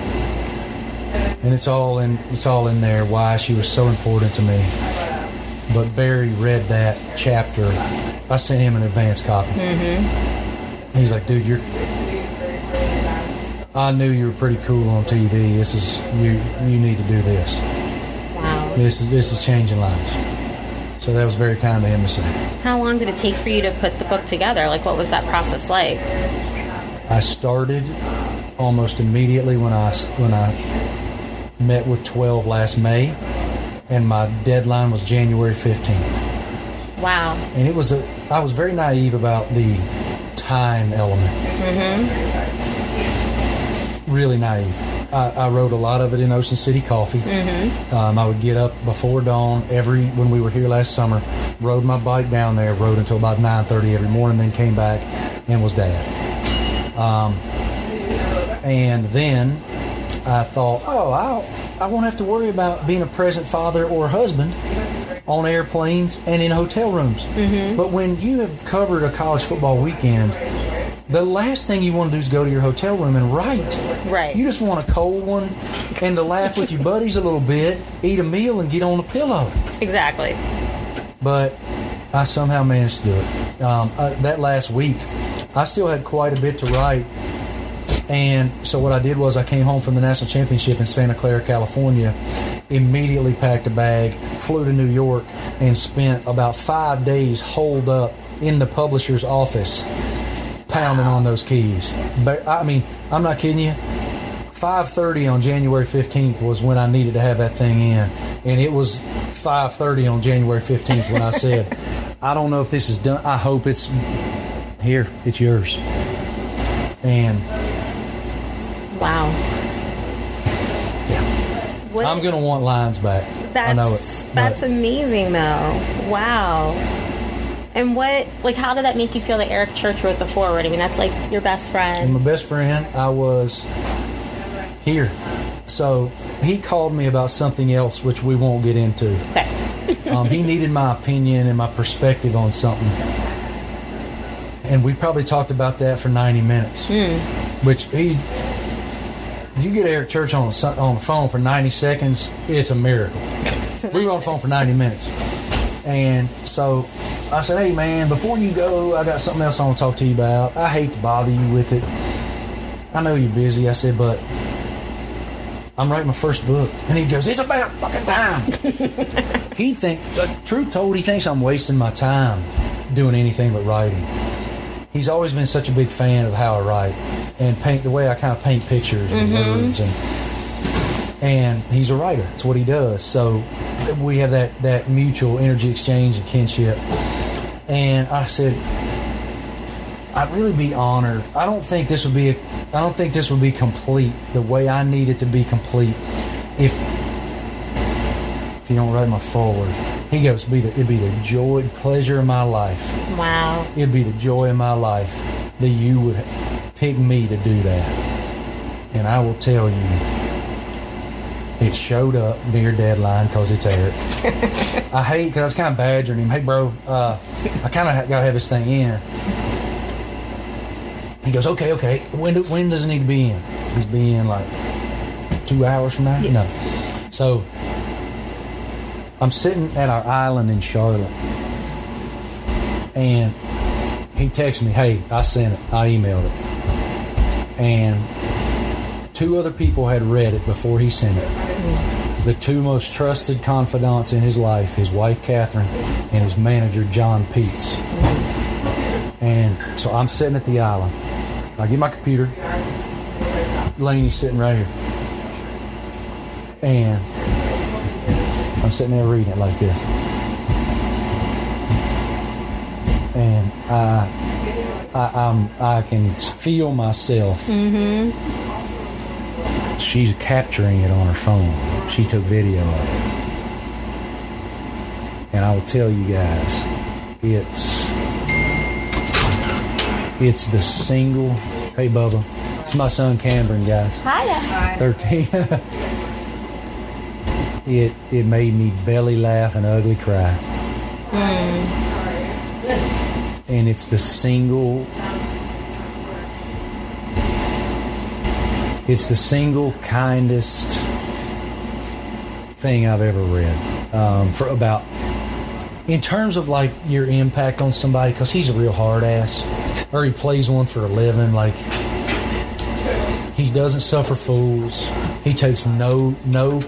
S2: and it's all in there why she was so important to me. But Barry read that chapter. I sent him an advance copy. He's like, dude, I knew you were pretty cool on TV. This is you need to do this.
S1: Wow.
S2: This is changing lives. So that was very kind of him to say.
S1: How long did it take for you to put the book together? Like, what was that process like?
S2: I started almost immediately when I met with 12 last May, and my deadline was January 15th.
S1: Wow.
S2: And I was very naive about the time element. Really naive. I wrote a lot of it in Ocean City Coffee. I would get up before dawn when we were here last summer, rode my bike down there, rode until about 9:30 every morning, then came back and was dad. And then I thought, I won't have to worry about being a present father or husband on airplanes and in hotel rooms. But when you have covered a college football weekend, the last thing you want to do is go to your hotel room and write.
S1: Right.
S2: You just want a cold one and to laugh with your buddies a little bit, eat a meal, and get on the pillow.
S1: Exactly.
S2: But I somehow managed to do it. That last week, I still had quite a bit to write. And so what I did was I came home from the national championship in Santa Clara, California, immediately packed a bag, flew to New York, and spent about 5 days holed up in the publisher's office, pounding on those keys. But I mean, I'm not kidding you. 5:30 on January 15th was when I needed to have that thing in, and it was 5:30 on January 15th when I said, I don't know if this is done. I hope it's here. It's yours. And
S1: wow.
S2: Yeah. I'm going to want lines back. I know it.
S1: That's amazing, though. Wow. And how did that make you feel that Eric Church wrote the foreword? I mean, that's like your best friend.
S2: And my best friend, I was here. So he called me about something else, which we won't get into.
S1: Okay.
S2: He needed my opinion and my perspective on something. And we probably talked about that for 90 minutes. Which you get Eric Church on the phone for 90 seconds, it's a miracle. We were on the phone for 90 minutes. And so I said, hey, man, before you go, I got something else I want to talk to you about. I hate to bother you with it. I know you're busy. I said, but I'm writing my first book. And he goes, it's about fucking time. Truth told, he thinks I'm wasting my time doing anything but writing. He's always been such a big fan of how I write and paint, the way I kind of paint pictures and words. And he's a writer. It's what he does. So we have that mutual energy exchange and kinship. And I said, I'd really be honored. I don't think this would be complete the way I need it to be complete if you don't write my foreword. He goes, it'd be the joy, pleasure of my life.
S1: Wow.
S2: It'd be the joy of my life that you would pick me to do that. And I will tell you, it showed up near deadline because it's Eric. I hate, because I was kind of badgering him. Hey, bro, I kind of got to have this thing in. He goes, okay. When does it need to be in? Does it be in like 2 hours from now? Yeah. No. So I'm sitting at our island in Charlotte, and he texted me, hey, I sent it, I emailed it. And 2 other people had read it before he sent it. The 2 most trusted confidants in his life, his wife Catherine and his manager John Peets. And so I'm sitting at the island. I get my computer. Laney's sitting right here. And I'm sitting there reading it like this. And I can feel myself. Mm-hmm. She's capturing it on her phone. She took video of it. And I will tell you guys, it's the single. Hey, Bubba. It's my son Cameron, guys.
S1: Hi.
S2: 13. It made me belly laugh and ugly cry. And it's the single kindest thing I've ever read. For about, in terms of like your impact on somebody, because he's a real hard ass, or he plays one for a living. Like, he doesn't suffer fools. He takes no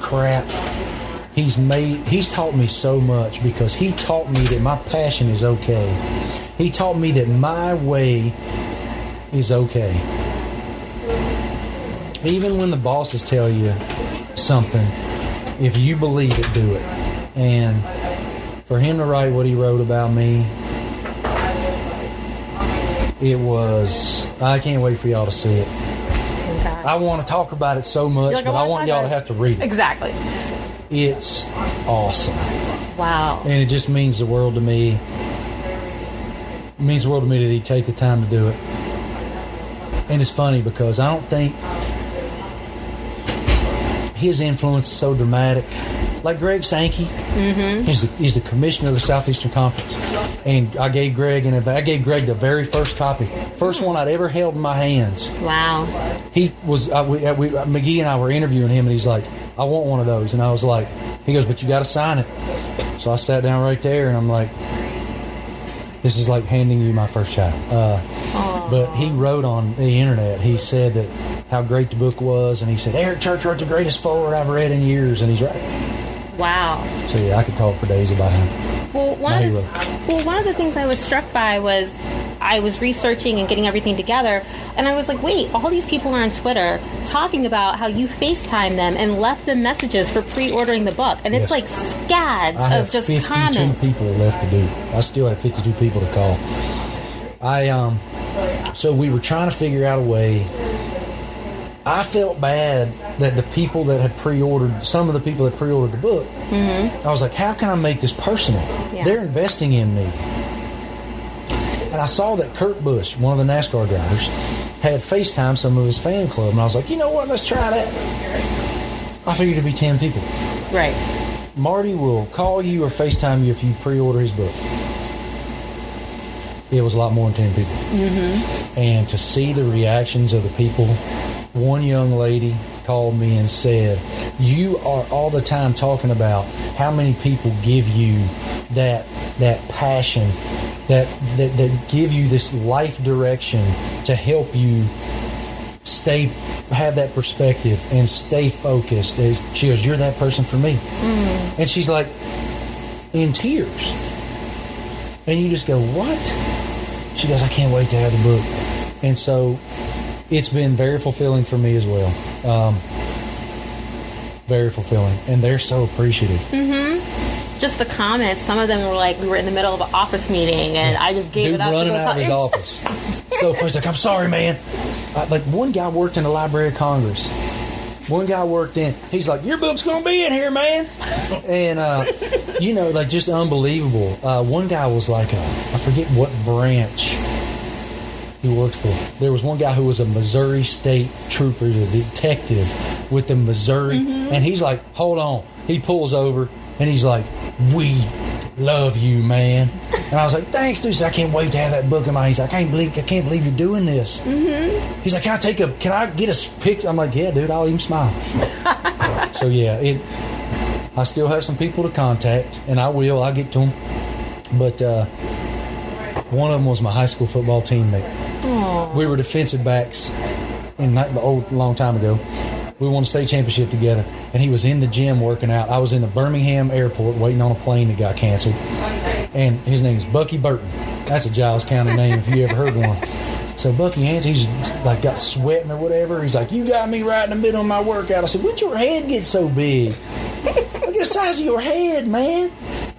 S2: crap. He's taught me so much, because he taught me that my passion is okay. He taught me that my way is okay. Even when the bosses tell you something, if you believe it, do it. And for him to write what he wrote about me, I can't wait for y'all to see it.
S1: Okay.
S2: I want to talk about it so much, but I want y'all to have to read it.
S1: Exactly.
S2: It's awesome.
S1: Wow.
S2: And it just means the world to me. It means the world to me that he take the time to do it. And it's funny because I don't think his influence is so dramatic. Like Greg Sankey, he's the commissioner of the Southeastern Conference, and I gave Greg the very first copy, first one I'd ever held in my hands.
S1: Wow.
S2: He was McGee and I were interviewing him, and he's like, I want one of those, and I was like, he goes, but you got to sign it. So I sat down right there, and I'm like, this is like handing you my first child. But he wrote on the internet, he said that how great the book was, and he said Eric Church wrote the greatest forward I've read in years, and he's right.
S1: Wow.
S2: So yeah, I could talk for days about him.
S1: Well, one of the things I was struck by was I was researching and getting everything together, and I was like, wait, all these people are on Twitter talking about how you FaceTime them and left them messages for pre-ordering the book, and it's like scads of just comments. I have 52
S2: people left to do. I still have 52 people to call. So we were trying to figure out a way. I felt bad that the people that had pre-ordered, some of the people that pre-ordered the book, I was like, how can I make this personal? Yeah. They're investing in me. And I saw that Kurt Busch, one of the NASCAR drivers, had FaceTime some of his fan club, and I was like, you know what, let's try that. I figured it'd be 10 people.
S1: Right.
S2: Marty will call you or FaceTime you if you pre-order his book. It was a lot more than 10 people. And to see the reactions of the people, one young lady called me and said, you are all the time talking about how many people give you that passion, that give you this life direction to help you have that perspective and stay focused. She goes, you're that person for me. And she's like in tears. And you just go, what? She goes, I can't wait to have the book. And so it's been very fulfilling for me as well. Very fulfilling. And they're so appreciative.
S1: Just the comments, some of them were like, we were in the middle of an office meeting and I just gave it up.
S2: Running out of his office. So he's like, I'm sorry, man. Like one guy worked in the Library of Congress. One guy worked in, he's like, your book's going to be in here, man. And, like just unbelievable. One guy was like, I forget what branch he worked for. There was one guy who was a Missouri State Trooper, a detective with the Missouri. And he's like, hold on. He pulls over and he's like, we love you, man. And I was like, thanks, dude. I can't wait to have that book in my. He's like, I can't believe you're doing this. He's like, can I get a picture? I'm like, yeah, dude, I'll even smile. So yeah, I still have some people to contact, and I'll get to them. But one of them was my high school football teammate.
S1: Aww.
S2: We were defensive backs long time ago. We won a state championship together, and he was in the gym working out. I was in the Birmingham airport waiting on a plane that got canceled, and his name is Bucky Burton. That's a Giles County name if you ever heard one. So Bucky Hans, he's like got sweating or whatever. He's like, you got me right in the middle of my workout. I said, when'd your head get so big? Look at the size of your head, man.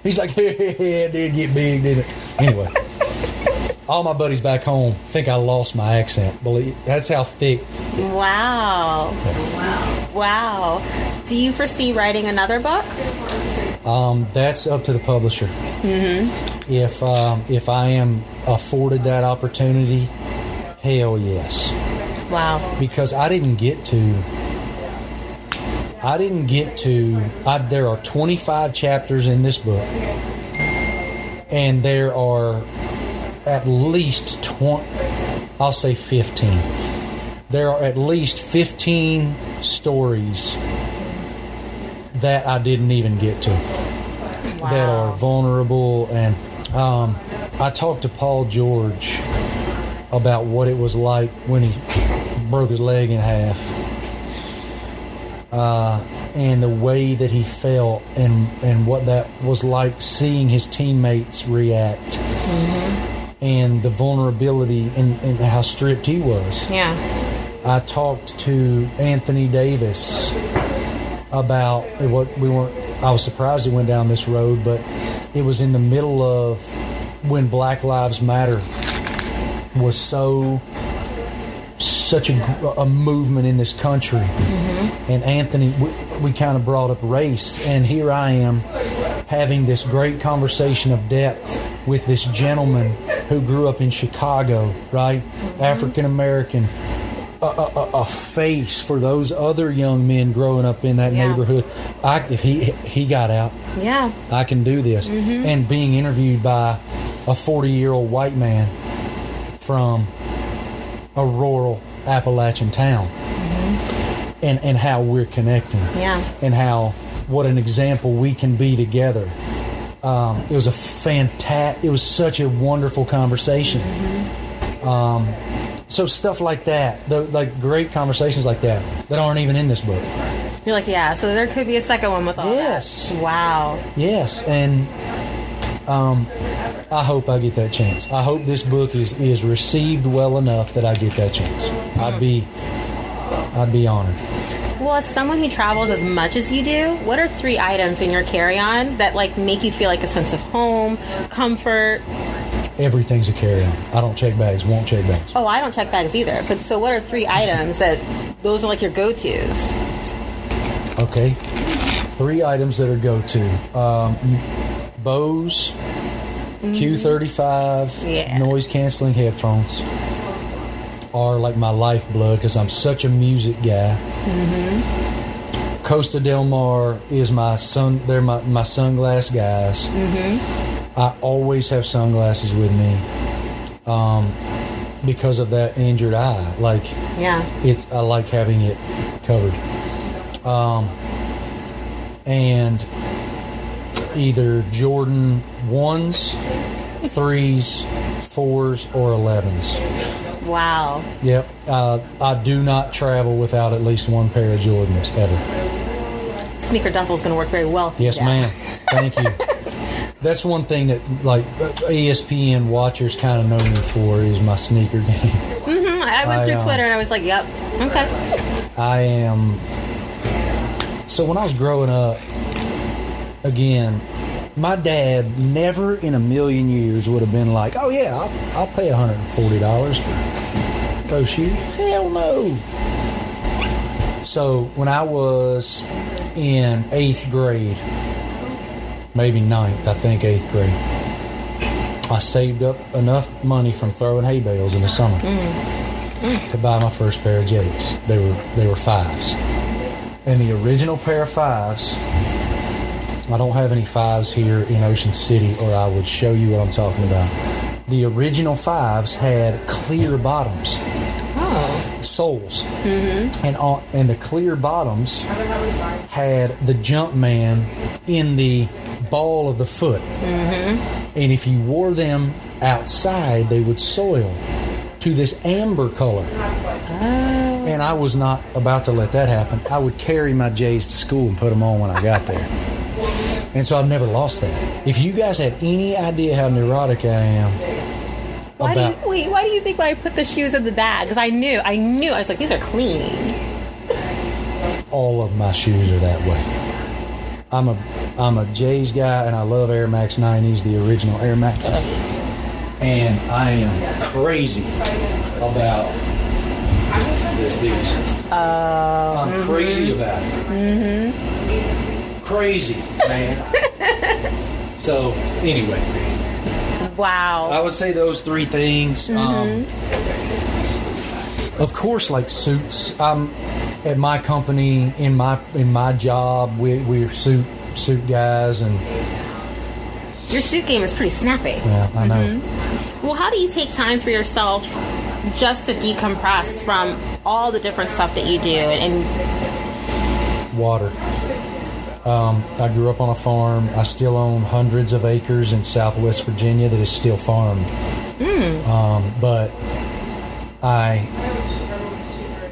S2: He's like, yeah, it did get big, didn't it? Anyway, all my buddies back home think I lost my accent. Believe that's how thick.
S1: Wow. Wow. Do you foresee writing another book?
S2: That's up to the publisher. Mm-hmm. If I am afforded that opportunity, hell yes.
S1: Wow.
S2: Because there are 25 chapters in this book, and there are at least 15. There are at least 15 stories that I didn't even get to.
S1: Wow.
S2: That are vulnerable. And I talked to Paul George about what it was like when he broke his leg in half, and the way that he felt, and what that was like seeing his teammates react. Mm-hmm. And the vulnerability and how stripped he was.
S1: Yeah.
S2: I talked to Anthony Davis about what I was surprised he went down this road, but it was in the middle of when Black Lives Matter was such a movement in this country. Mm-hmm. And Anthony, we kind of brought up race, and here I am having this great conversation of depth with this gentleman who grew up in Chicago, right? Mm-hmm. African American, a face for those other young men growing up in that neighborhood. If he got out, I can do this. Mm-hmm. And being interviewed by a 40-year-old white man from a rural Appalachian town, mm-hmm. and how we're connecting, and what an example we can be together. It was it was such a wonderful conversation. Mm-hmm. So stuff like that, like great conversations like that aren't even in this book.
S1: You're like, so there could be a second one with all that. Wow.
S2: Yes, and I hope I get that chance. I hope this book is received well enough that I get that chance. I'd be honored.
S1: Well, as someone who travels as much as you do, what are 3 items in your carry-on that make you feel like a sense of home, comfort?
S2: Everything's a carry-on. I don't check bags, won't check bags.
S1: Oh, I don't check bags either. But so what are 3 items that those are like your go-tos?
S2: Okay. 3 items that are go-to. Bose, Q35, noise-canceling headphones are like my lifeblood because I'm such a music guy. Mm-hmm. Costa Del Mar is they're my sunglass guys. Mm-hmm. I always have sunglasses with me because of that injured eye. I like having it covered. And either Jordan 1s, 3s, 4s, or 11s.
S1: Wow.
S2: Yep. I do not travel without at least one pair of Jordans ever.
S1: Sneaker duffel is going to work very well for you.
S2: Yes, ma'am. Thank you. That's one thing that ESPN watchers kind of know me for is my sneaker game.
S1: Mm-hmm. I went through Twitter and I was like, yep, okay.
S2: I am. So when I was growing up, again, my dad never in a million years would have been like, oh yeah, I'll pay $140 for those shoes. Hell no. So when I was in 8th grade, maybe 9th, I think 8th grade, I saved up enough money from throwing hay bales in the summer to buy my first pair of J's. They were 5s. And the original pair of 5s, I don't have any 5s here in Ocean City, or I would show you what I'm talking about. The original 5s had clear bottoms.
S1: Oh.
S2: soles, and the clear bottoms had the Jumpman in the ball of the foot. And if you wore them outside, they would soil to this amber color. And I was not about to let that happen. I would carry my J's to school and put them on when I got there. And so I've never lost that. If you guys had any idea how neurotic I am
S1: why do you think I put the shoes in the bag? Because I knew. I was like, these are clean.
S2: All of my shoes are that way. I'm a J's guy, and I love Air Max 90s, the original Air Maxes. And I am crazy about these. I'm crazy about it. Crazy, man. So, anyway.
S1: Wow.
S2: I would say those three things. Of course, like suits. At my company, in my job, we're suit guys, and
S1: your suit game is pretty snappy.
S2: Yeah, I know.
S1: Well, how do you take time for yourself just to decompress from all the different stuff that you do? And
S2: water. I grew up on a farm. I still own hundreds of acres in Southwest Virginia that is still farmed. But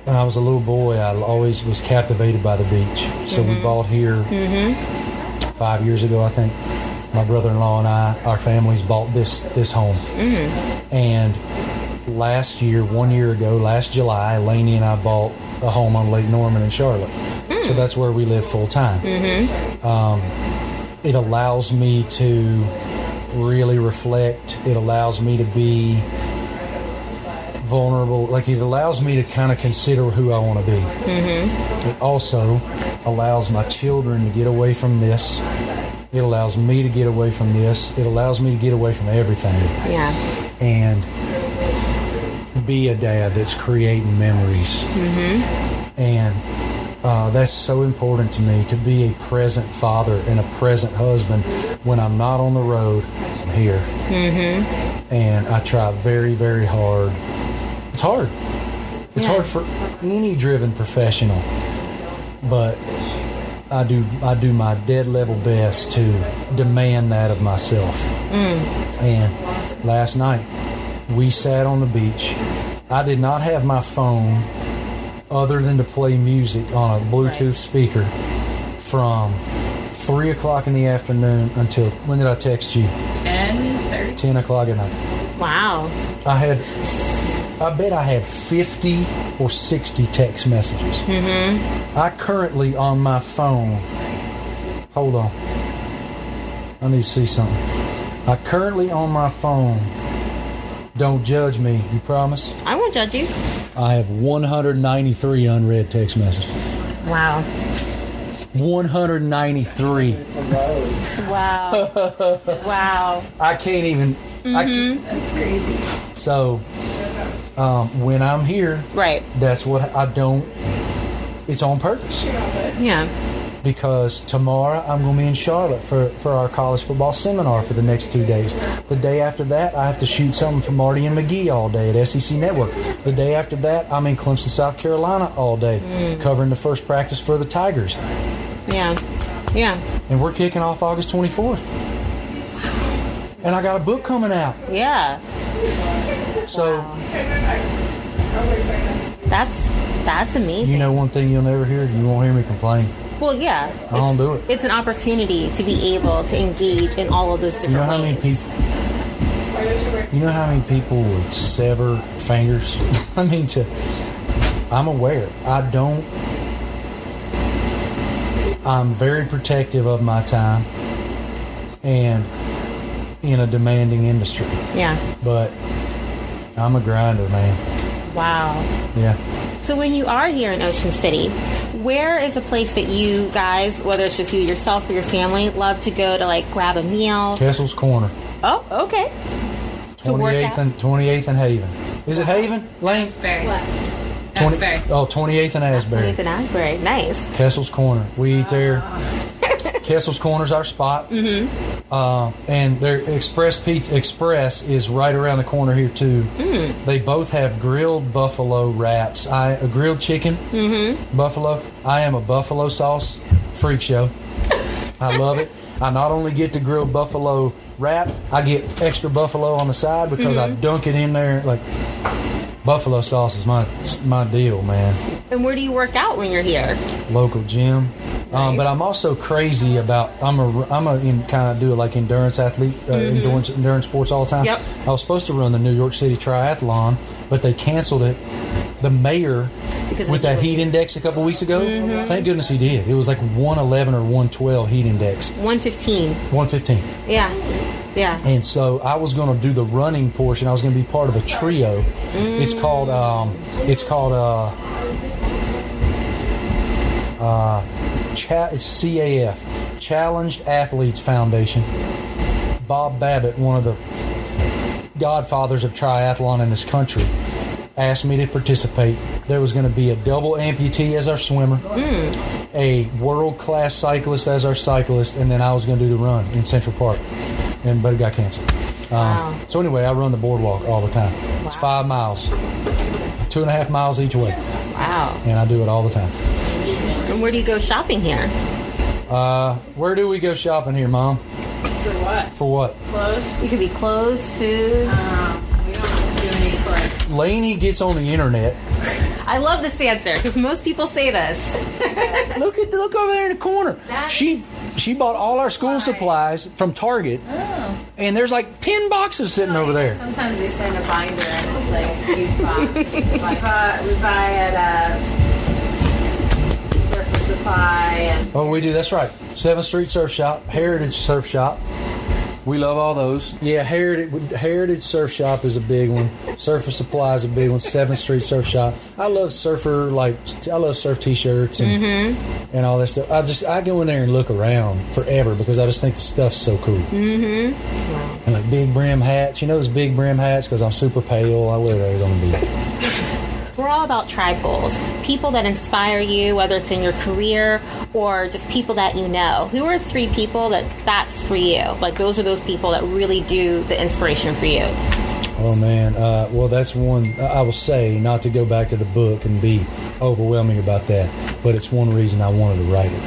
S2: when I was a little boy, I always was captivated by the beach. So we bought here 5 years ago, I think. My brother-in-law and our families bought this home. And last July, Laney and I bought a home on Lake Norman in Charlotte. So that's where we live full time. It allows me to really reflect. It allows me to be vulnerable. Like, it allows me to kind of consider who I want to be. It also allows my children to get away from this. It allows me to get away from this. It allows me to get away from everything.
S1: Yeah.
S2: And be a dad that's creating memories. And that's so important to me, to be a present father and a present husband. When I'm not on the road, I'm here. And I try very, very hard. It's hard. It's hard for any driven professional, but I do my dead level best to demand that of myself. And last night we sat on the beach. I did not have my phone other than to play music on a Bluetooth speaker from 3 o'clock in the afternoon until, when did I text you?
S1: 10:30.
S2: 10 o'clock at night.
S1: Wow.
S2: I bet I had 50 or 60 text messages. I currently on my phone, hold on, I need to see something. I currently on my phone, don't judge me, you promise?
S1: I won't judge you.
S2: I have 193 unread text messages.
S1: Wow.
S2: 193.
S1: Wow. Wow.
S2: I can't even.
S1: That's crazy.
S2: So, when I'm here,
S1: right,
S2: that's what I don't. It's on purpose.
S1: Yeah.
S2: Because tomorrow I'm going to be in Charlotte for our college football seminar for the next 2 days. The day after that, I have to shoot something for Marty and McGee all day at SEC Network. The day after that, I'm in Clemson, South Carolina all day, covering the first practice for the Tigers.
S1: Yeah. Yeah. And
S2: we're kicking off August 24th. And I got a book coming out.
S1: Yeah.
S2: So.
S1: Wow. That's amazing.
S2: You know one thing you'll never hear? You won't hear me complain.
S1: Well, yeah.
S2: I don't do it.
S1: It's an opportunity to be able to engage in all of those different ways.
S2: You know how many people would sever fingers? I'm aware. I'm very protective of my time and in a demanding industry.
S1: Yeah.
S2: But I'm a grinder, man.
S1: Wow.
S2: Yeah.
S1: So when you are here in Ocean City, where is a place that you guys, whether it's just you yourself or your family, love to go to, like, grab a meal?
S2: Kessel's Corner.
S1: Oh, okay.
S2: 28th and Haven. Is it Haven, Lane?
S1: Asbury.
S3: What?
S2: 28th and Asbury.
S1: 28th and Asbury. Nice.
S2: Kessel's Corner. We eat there. Kessel's Corner's our spot. And their Express is right around the corner here too. They both have grilled buffalo wraps. A grilled chicken buffalo. I am a buffalo sauce freak show. I love it. I not only get the grilled buffalo wrap, I get extra buffalo on the side because I dunk it in there. Like, buffalo sauce is my deal, man.
S1: And where do you work out when you're here? Local
S2: gym. Nice. But I'm also crazy about I'm a kind of do it like endurance athlete, endurance sports all the time.
S1: Yep.
S2: I was supposed to run the New York City Triathlon, but they canceled it. The mayor, with that heat index a couple weeks ago, thank goodness he did. It was like 111 or 112 heat index.
S1: 115.
S2: 115.
S1: Yeah. Yeah.
S2: And so I was going to do the running portion. I was going to be part of a trio. It's called it's CAF, Challenged Athletes Foundation. Bob Babbitt, one of the godfathers of triathlon in this country, asked me to participate. There was going to be a double amputee as our swimmer, a world-class cyclist as our cyclist, and then I was going to do the run in Central Park. But it got canceled.
S1: Wow.
S2: So anyway, I run the boardwalk all the time. Wow. It's 5 miles, 2.5 miles each way.
S1: Wow.
S2: And I do it all the time.
S1: And where do you go shopping here?
S2: Where do we go shopping here, Mom?
S3: For what?
S2: For what?
S1: Clothes. It could be clothes, food.
S3: We don't do any clothes.
S2: Laney gets on the internet.
S1: I love this answer because most people say this.
S2: Look over there in the corner. She bought all our school supplies from Target, and there's like 10 boxes sitting over there.
S3: Sometimes they send a binder and it's like a huge box. we buy at Surfer Supply.
S2: Oh, we do. That's right. 7th Street Surf Shop, Heritage Surf Shop. We love all those. Yeah, Heritage Surf Shop is a big one. Surfer Supply is a big one. 7th Street Surf Shop. I love surf T-shirts and all that stuff. I go in there and look around forever because I just think the stuff's so cool. And like big brim hats. You know those big brim hats? Because I'm super pale. I wear those on the beach.
S1: We're all about tribe goals. People that inspire you, whether it's in your career or just people that you know. Who are 3 people that's for you? Like those are those people that really do the inspiration for you.
S2: Oh, man. Well, that's one I will say, not to go back to the book and be overwhelming about that, but it's one reason I wanted to write it.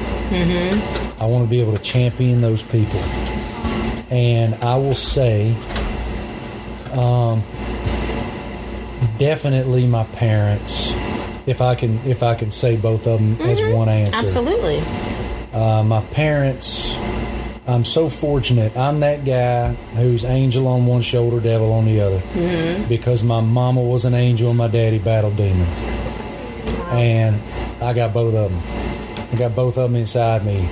S2: I want to be able to champion those people. And I will say, definitely my parents, if I can say both of them as one answer.
S1: Absolutely.
S2: My parents, I'm so fortunate. I'm that guy who's angel on one shoulder, devil on the other. Because my mama was an angel and my daddy battled demons. And I got both of them. I got both of them inside me.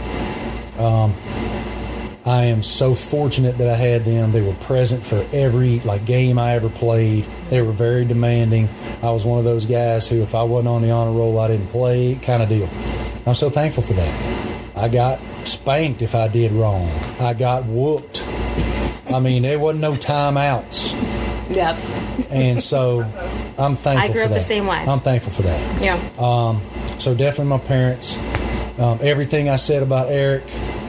S2: I am so fortunate that I had them. They were present for every game I ever played. They were very demanding. I was one of those guys who, if I wasn't on the honor roll, I didn't play kind of deal. I'm so thankful for that. I got spanked if I did wrong. I got whooped. I mean, there wasn't no timeouts.
S1: Yep.
S2: And so I'm thankful for that.
S1: I grew up the same way.
S2: I'm thankful for that.
S1: Yeah.
S2: So definitely my parents. Everything I said about Eric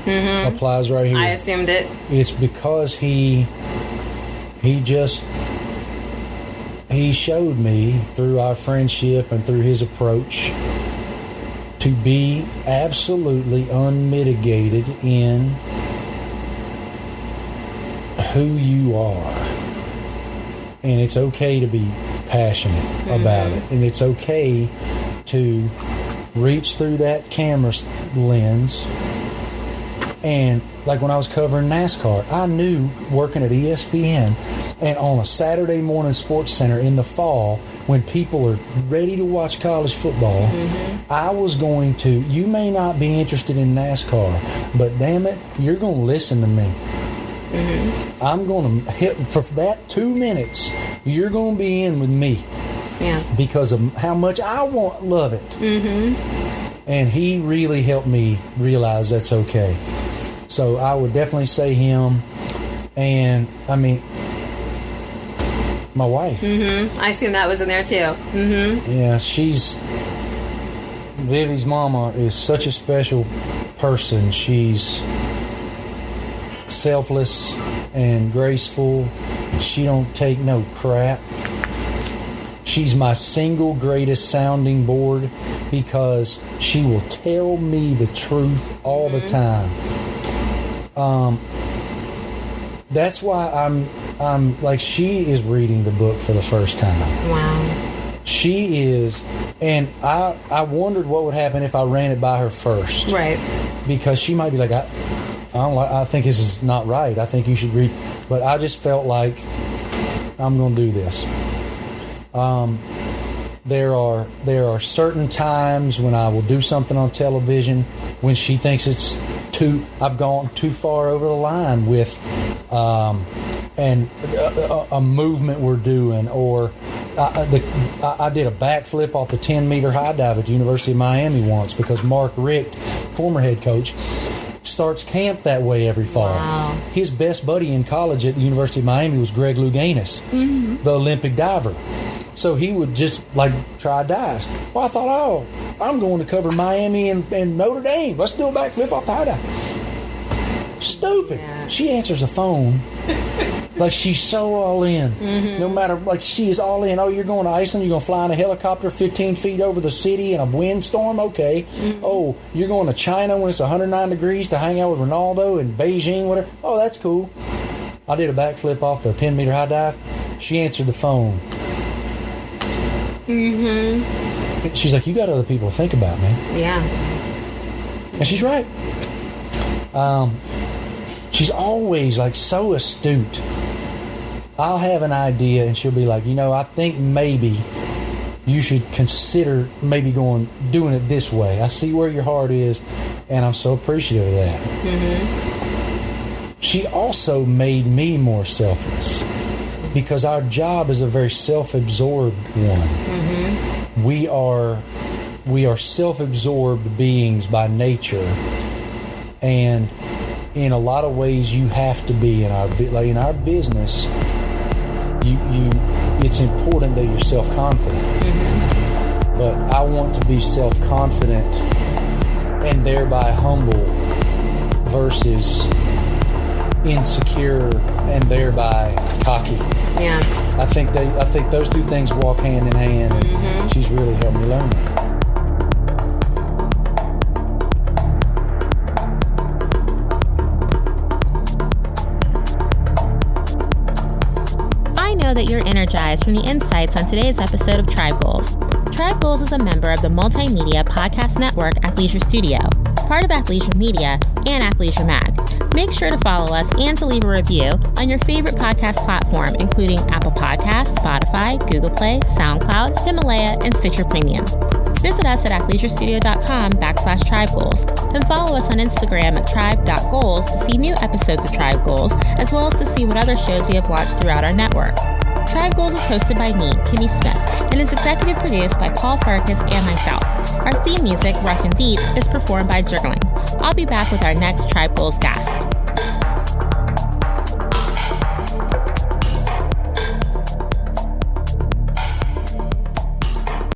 S2: applies right here.
S1: I assumed it.
S2: It's because he showed me through our friendship and through his approach to be absolutely unmitigated in who you are. And it's okay to be passionate about it. And it's okay to reach through that camera lens. And like when I was covering NASCAR, I knew working at ESPN and on a Saturday morning SportsCenter in the fall when people are ready to watch college football, I was going to, you may not be interested in NASCAR, but damn it, you're going to listen to me. I'm going to hit, for that 2 minutes, you're going to be in with me.
S1: Yeah.
S2: Because of how much I love it. And he really helped me realize that's okay. So I would definitely say him. And, I mean, my wife.
S1: I assume that was in there too.
S2: Yeah, Vivi's mama is such a special person. She's selfless and graceful. She don't take no crap. She's my single greatest sounding board because she will tell me the truth all the time. That's why I'm like, she is reading the book for the first time.
S1: Wow.
S2: She is, and I wondered what would happen if I ran it by her first.
S1: Right. Because
S2: she might be like, I think this is not right. I think you should read. But I just felt like I'm going to do this. There are certain times when I will do something on television when she thinks I've gone too far over the line with a movement we're doing, or I did a backflip off the 10-meter high dive at the University of Miami once because Mark Richt, former head coach, starts camp that way every fall.
S1: Wow.
S2: His best buddy in college at the University of Miami was Greg Louganis, the Olympic diver. So he would just try dives. Well, I thought, I'm going to cover Miami and Notre Dame. Let's do a backflip off the high dive. Stupid. Yeah. She answers the phone like she's so all in. No matter, she is all in. Oh, you're going to Iceland? You're going to fly in a helicopter 15 feet over the city in a windstorm? Okay. Oh, you're going to China when it's 109 degrees to hang out with Ronaldo in Beijing, whatever? Oh, that's cool. I did a backflip off the 10-meter high dive. She answered the phone. She's like, you got other people to think about, man.
S1: Yeah.
S2: And she's right. She's always so astute. I'll have an idea and she'll be like, I think maybe you should consider doing it this way. I see where your heart is, and I'm so appreciative of that. She also made me more selfless because our job is a very self-absorbed one. We are self-absorbed beings by nature, and in a lot of ways you have to be in our business. It's important that you're self-confident, but I want to be self-confident and thereby humble versus insecure and thereby cocky.
S1: Yeah.
S2: I think those two things walk hand in hand, and she's really helped me learn that.
S1: I know that you're energized from the insights on today's episode of Tribe Goals. Tribe Goals is a member of the multimedia podcast network Athleisure Studio, part of Athleisure Media and Athleisure Mag. Make sure to follow us and to leave a review on your favorite podcast platform, including Apple Podcasts, Spotify, Google Play, SoundCloud, Himalaya, and Stitcher Premium. Visit us at athleisurestudio.com/Tribe Goals and follow us on Instagram at tribe.goals to see new episodes of Tribe Goals, as well as to see what other shows we have launched throughout our network. Tribe Goals is hosted by me, Kimmy Smith, and is executive produced by Paul Farkas and myself. Our theme music, Rough and Deep, is performed by Juggling. I'll be back with our next Tribe Goals guest.